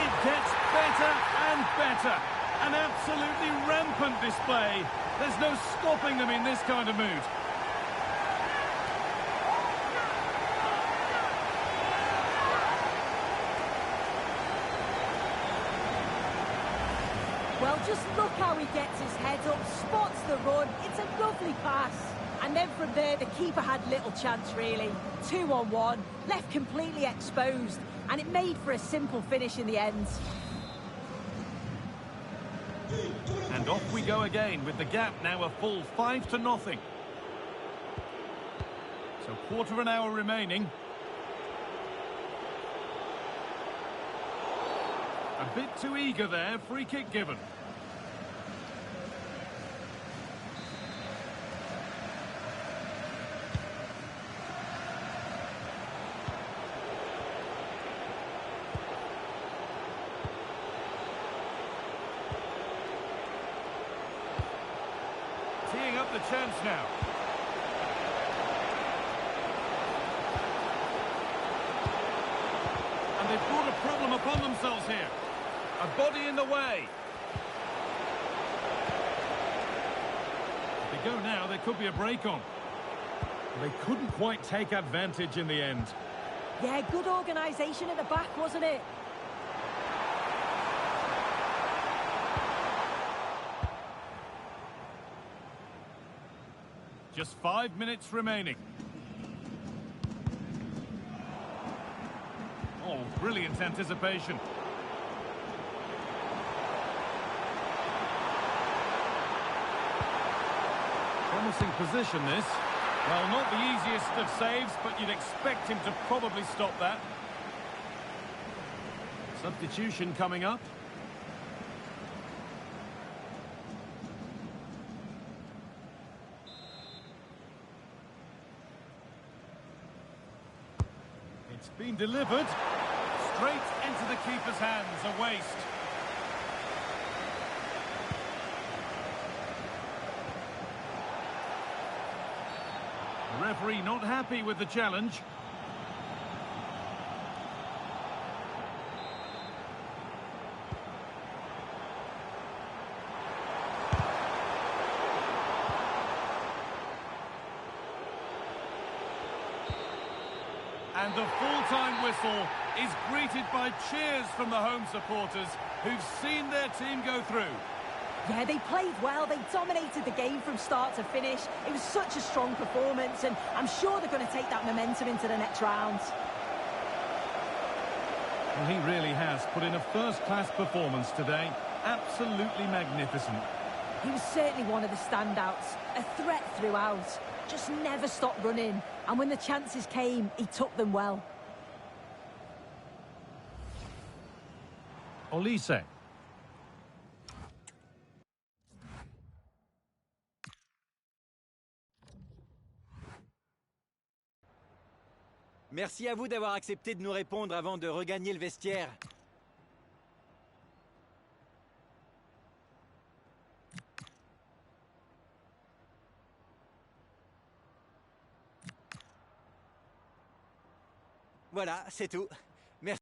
It gets better and better. An absolutely rampant display. There's no stopping them in this kind of mood. Well, just look how he gets his head up, spots the run. It's a lovely pass. And then from there, the keeper had little chance, really. 2-on-1, left completely exposed, and it made for a simple finish in the end. And off we go again, with the gap now a full 5-0. So quarter of an hour remaining. A bit too eager there, free kick given. Teeing up the chance now. And they've brought a problem upon themselves here. A body in the way. If they go now, there could be a break on. They couldn't quite take advantage in the end. Yeah, good organisation at the back, wasn't it? Just 5 minutes remaining. Oh, brilliant anticipation. Promising position, this. Well, not the easiest of saves, but you'd expect him to probably stop that. Substitution coming up. It's been delivered. Straight into the keeper's hands, a waste. The referee not happy with the challenge. And the full-time whistle is greeted by cheers from the home supporters who've seen their team go through. Yeah, they played well. They dominated the game from start to finish. It was such a strong performance, and I'm sure they're going to take that momentum into the next round. Well, he really has put in a first-class performance today. Absolutely magnificent. He was certainly one of the standouts, a threat throughout, just never stopped running, and when the chances came, he took them well. Olise. Merci à vous d'avoir accepté de nous répondre avant de regagner le vestiaire. Voilà, c'est tout. Merci.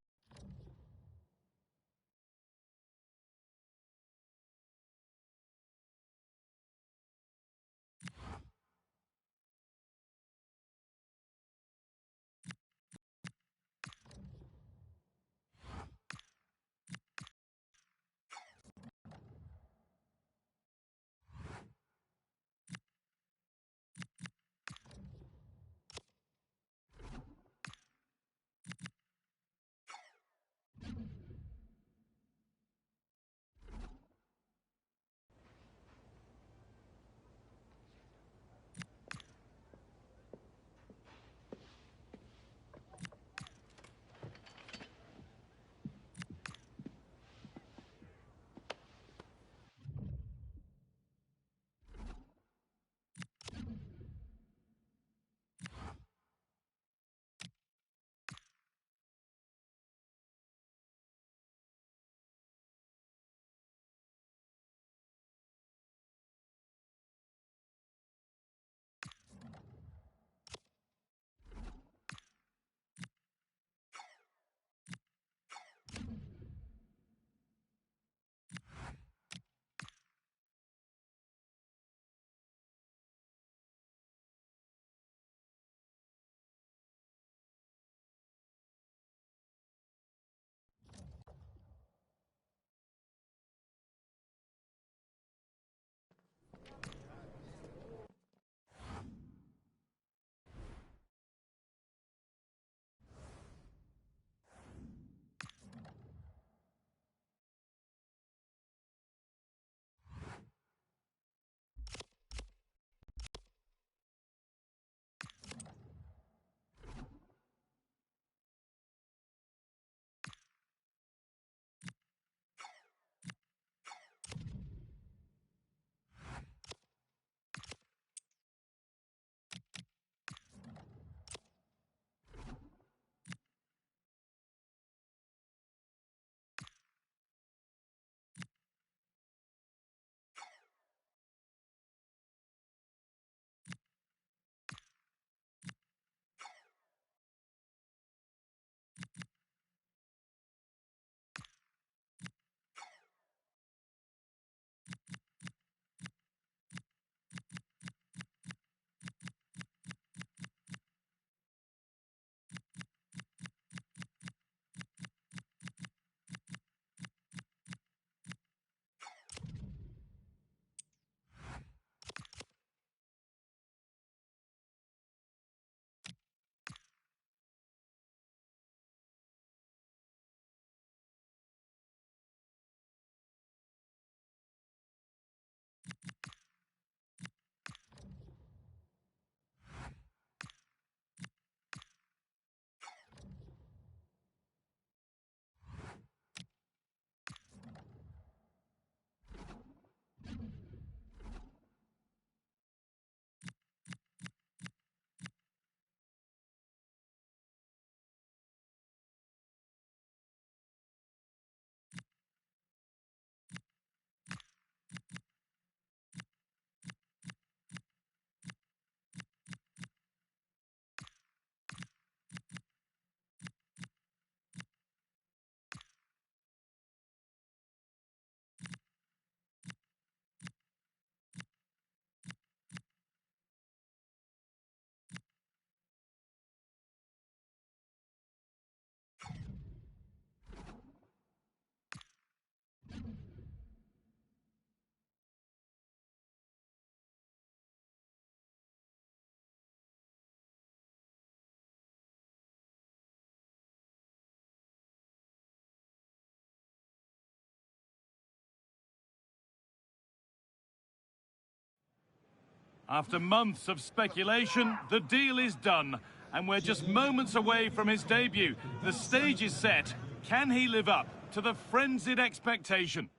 After months of speculation, the deal is done, and we're just moments away from his debut. The stage is set. Can he live up to the frenzied expectation?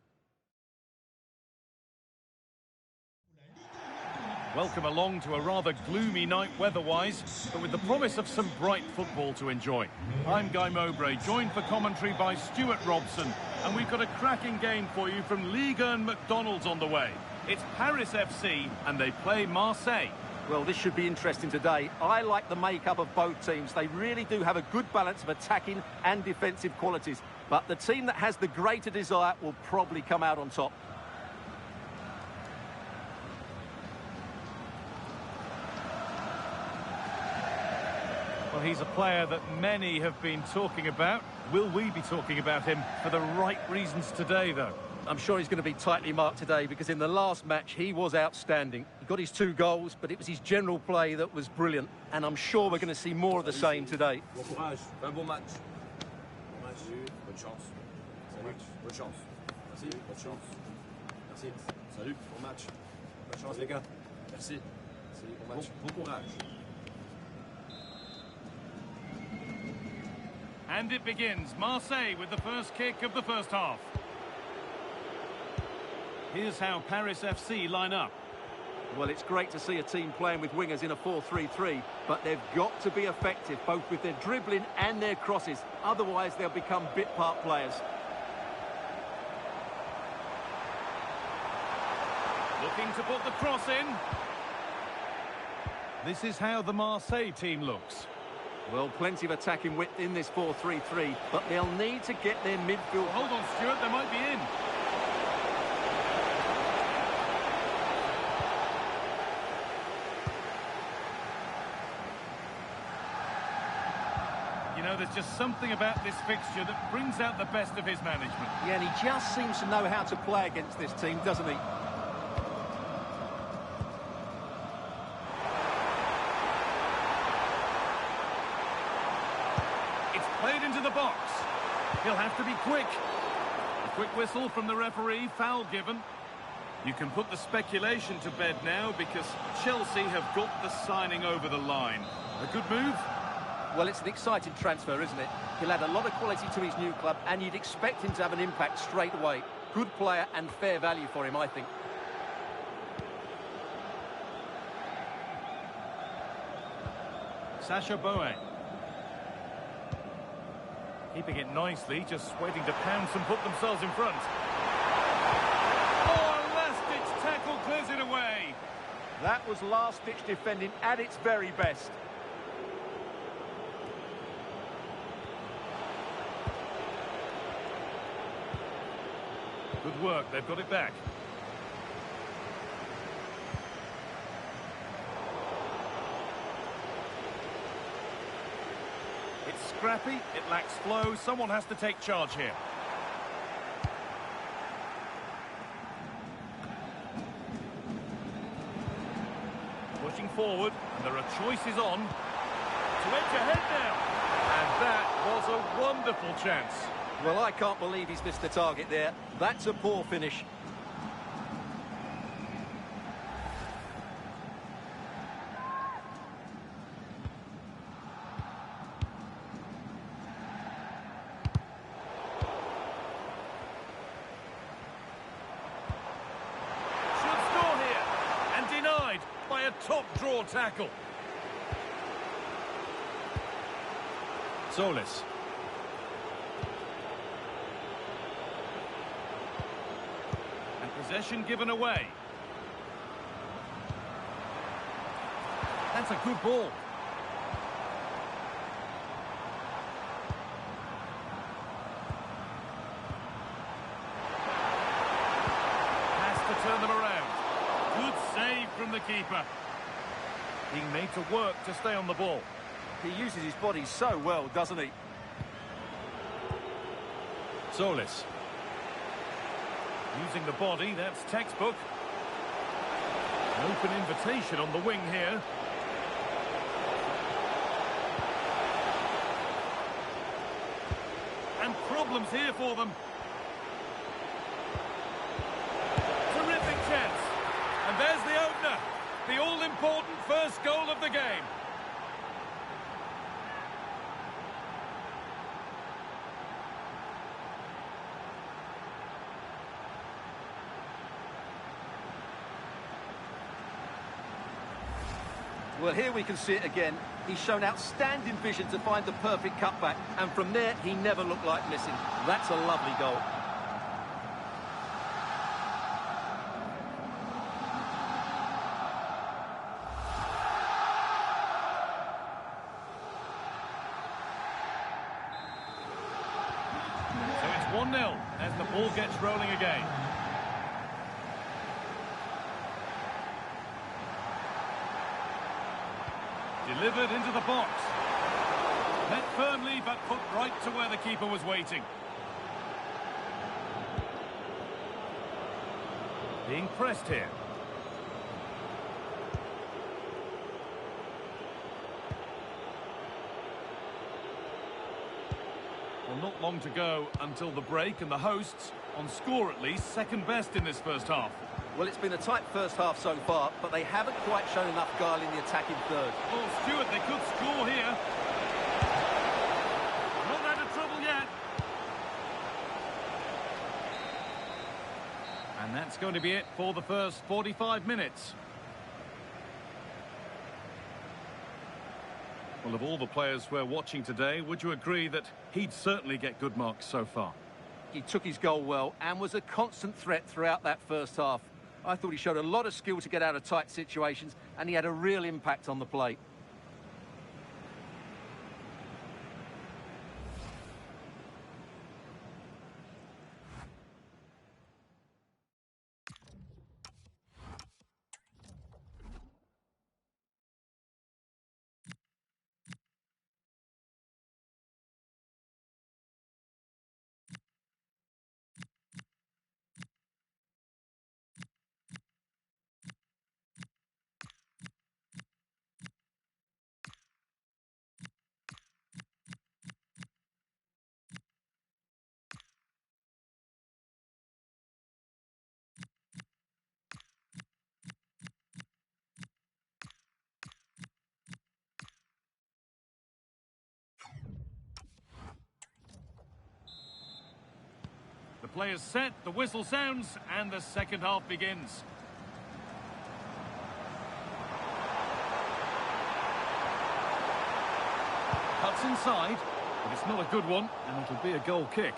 Welcome along to a rather gloomy night weather-wise, but with the promise of some bright football to enjoy. I'm Guy Mowbray, joined for commentary by Stuart Robson, and we've got a cracking game for you from Ligue 1 McDonald's on the way. It's Paris FC, and they play Marseille. Well, this should be interesting today. I like the makeup of both teams. They really do have a good balance of attacking and defensive qualities, but the team that has the greater desire will probably come out on top. Well, he's a player that many have been talking about. Will we be talking about him for the right reasons today, though? I'm sure he's going to be tightly marked today because in the last match he was outstanding. He got his 2 goals, but it was his general play that was brilliant. And I'm sure we're going to see more of the same today. Bon courage, un bon match. Bon match, bonne chance. Salut, bonne chance. Merci, bonne chance. Merci, salut, bon match. Bonne chance les gars. Merci. Bon match. Bon courage. And it begins. Marseille with the first kick of the first half. Here's how Paris FC line up. Well, it's great to see a team playing with wingers in a 4-3-3, but they've got to be effective, both with their dribbling and their crosses. Otherwise, they'll become bit-part players. Looking to put the cross in. This is how the Marseille team looks. Well, plenty of attacking width in this 4-3-3, but they'll need to get their midfield... Hold on, Stuart, they might be in. You know, there's just something about this fixture that brings out the best of his management. Yeah, and he just seems to know how to play against this team, doesn't he? Played into the box. He'll have to be quick. A quick whistle from the referee, foul given. You can put the speculation to bed now because Chelsea have got the signing over the line. A good move? Well, it's an exciting transfer, isn't it? He'll add a lot of quality to his new club and you'd expect him to have an impact straight away. Good player and fair value for him, I think. Sacha Boey. Keeping it nicely, just waiting to pounce and put themselves in front. Oh, a last-ditch tackle clears it away. That was last-ditch defending at its very best. Good work, they've got it back. It's scrappy, it lacks flow, someone has to take charge here. Pushing forward, and there are choices on. To edge ahead now. And that was a wonderful chance. Well, I can't believe he's missed the target there. That's a poor finish. By a top draw tackle. Solis. And possession given away. That's a good ball. Has to turn them around. Good save from the keeper. Being made to work to stay on the ball. He uses his body so well, doesn't he? Solis. Using the body, that's textbook. An open invitation on the wing here. And problems here for them. Terrific chance. And there's the opener. The all important first goal of the game. Well, here we can see it again. He's shown outstanding vision to find the perfect cutback, and from there, he never looked like missing. That's a lovely goal. So it's 1-0 as the ball gets rolling again. Delivered into the box. Met firmly, but put right to where the keeper was waiting. Being pressed here. Well, not long to go until the break, and the hosts, on score at least, second best in this first half. Well, it's been a tight first half so far, but they haven't quite shown enough guile in the attacking third. Oh, Stewart, they could score here. Not out of trouble yet. And that's going to be it for the first 45 minutes. Well, of all the players we're watching today, would you agree that he'd certainly get good marks so far? He took his goal well and was a constant threat throughout that first half. I thought he showed a lot of skill to get out of tight situations, and he had a real impact on the plate. The players set, the whistle sounds, and the second half begins. Cuts inside, but it's not a good one, and it'll be a goal kick.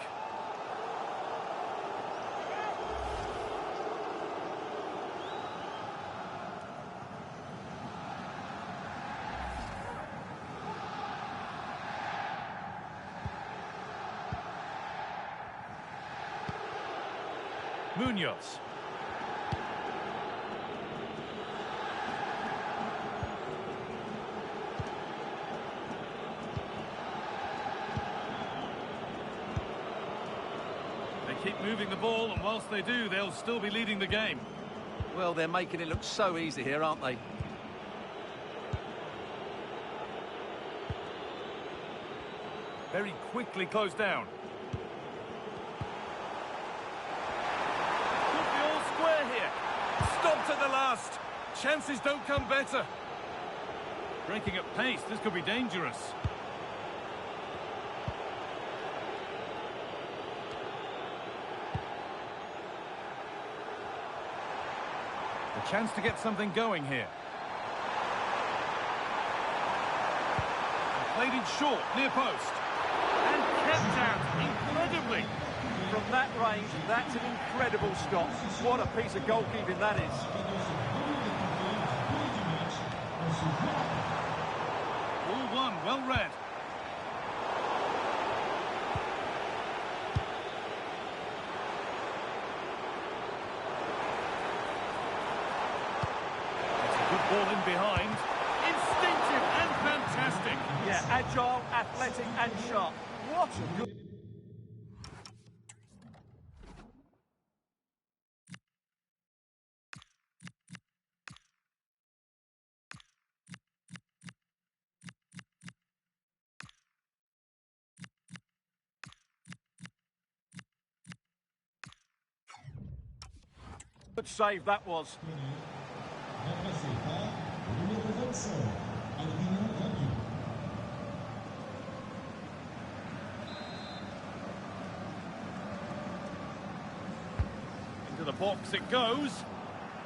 Munoz. They keep moving the ball, and whilst they do, they'll still be leading the game. Well, they're making it look so easy here, aren't they? Very quickly closed down. Stopped at the last. Chances don't come better. Breaking at pace, this could be dangerous. A chance to get something going here. And played it short, near post. And kept out incredibly. From that range, that's an incredible stop. What a piece of goalkeeping that is. All one, well read. It's a good ball in behind. Instinctive and fantastic. Yeah, agile, athletic and sharp. What a good... Good save that was. Into the box it goes.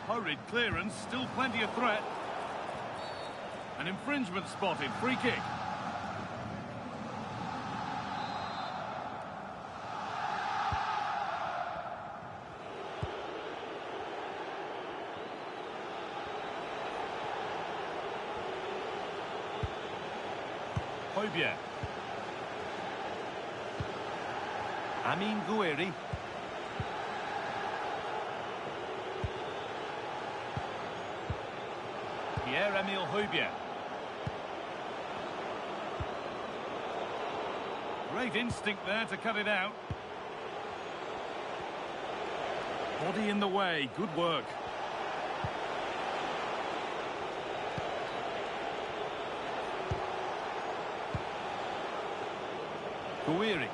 Hurried clearance, still plenty of threat. An infringement spotted, free kick. Hoybier. Amin Gouiri. Pierre-Emile Hoybier. Great instinct there to cut it out. Body in the way, good work. Gouiri.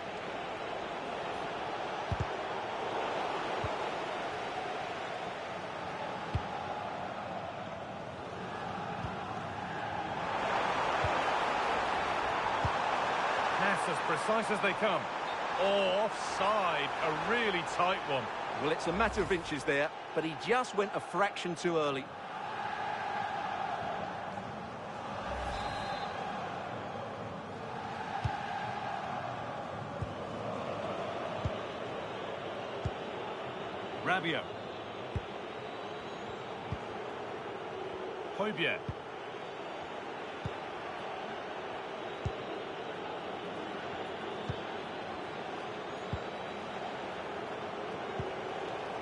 Pass as precise as they come. Oh, offside, a really tight one. Well, it's a matter of inches there, but he just went a fraction too early. Rabiot. Hoybier.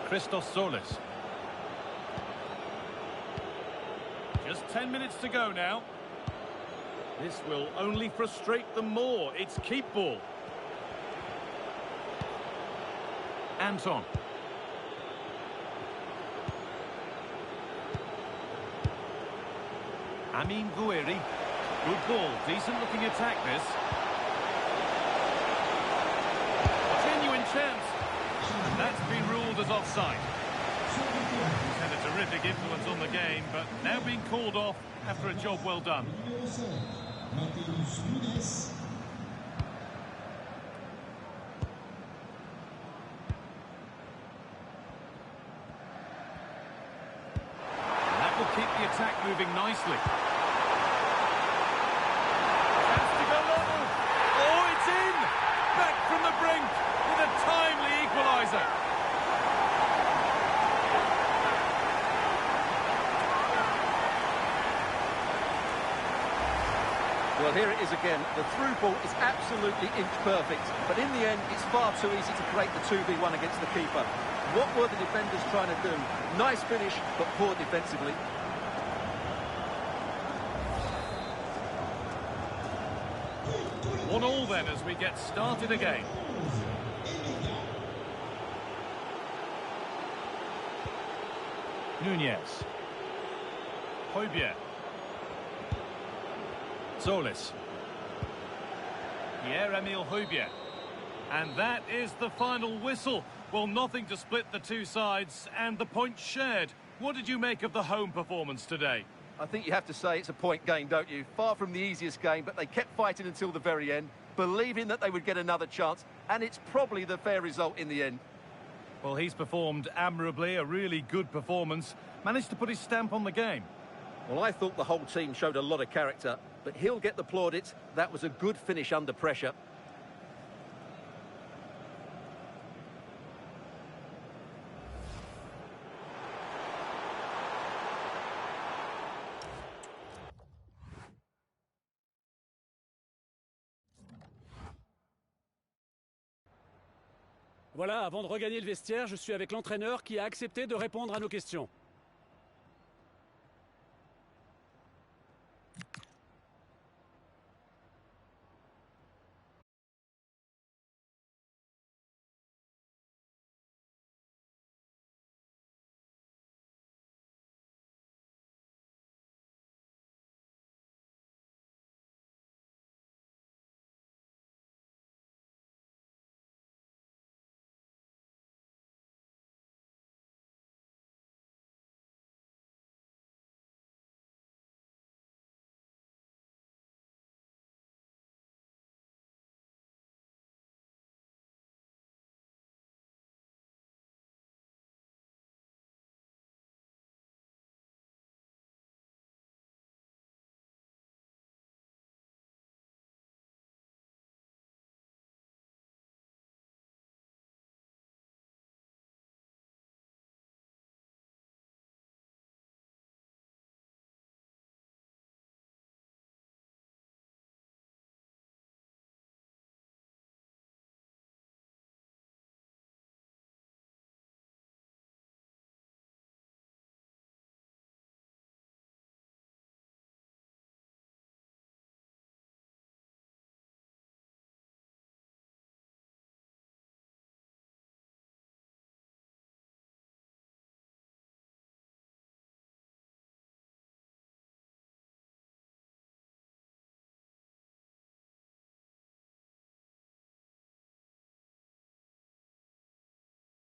Christos Solis. Just 10 minutes to go now. This will only frustrate them more. It's keep ball. Anton. Amin Gouiri. Good ball. Decent looking attack this. Genuine chance. And that's been ruled as offside. He's had a terrific influence on the game, but now being called off after a job well done. And that will keep the attack moving nicely. Chance to go long. Oh, it's in! Back from the brink with a timely equaliser. Well, here it is again. The through ball is absolutely inch perfect, but in the end, it's far too easy to create the 2v1 against the keeper. What were the defenders trying to do? Nice finish, but poor defensively. One all then as we get started again. Nunez. Hoybier. Solis. Pierre-Emile Hoybier. And that is the final whistle. Well, nothing to split the two sides and the points shared. What did you make of the home performance today? I think you have to say it's a point game, don't you? Far from the easiest game, but they kept fighting until the very end, believing that they would get another chance, and it's probably the fair result in the end. Well, he's performed admirably, a really good performance. Managed to put his stamp on the game. Well, I thought the whole team showed a lot of character, but he'll get the plaudits. That was a good finish under pressure. Voilà, avant de regagner le vestiaire, je suis avec l'entraîneur qui a accepté de répondre à nos questions.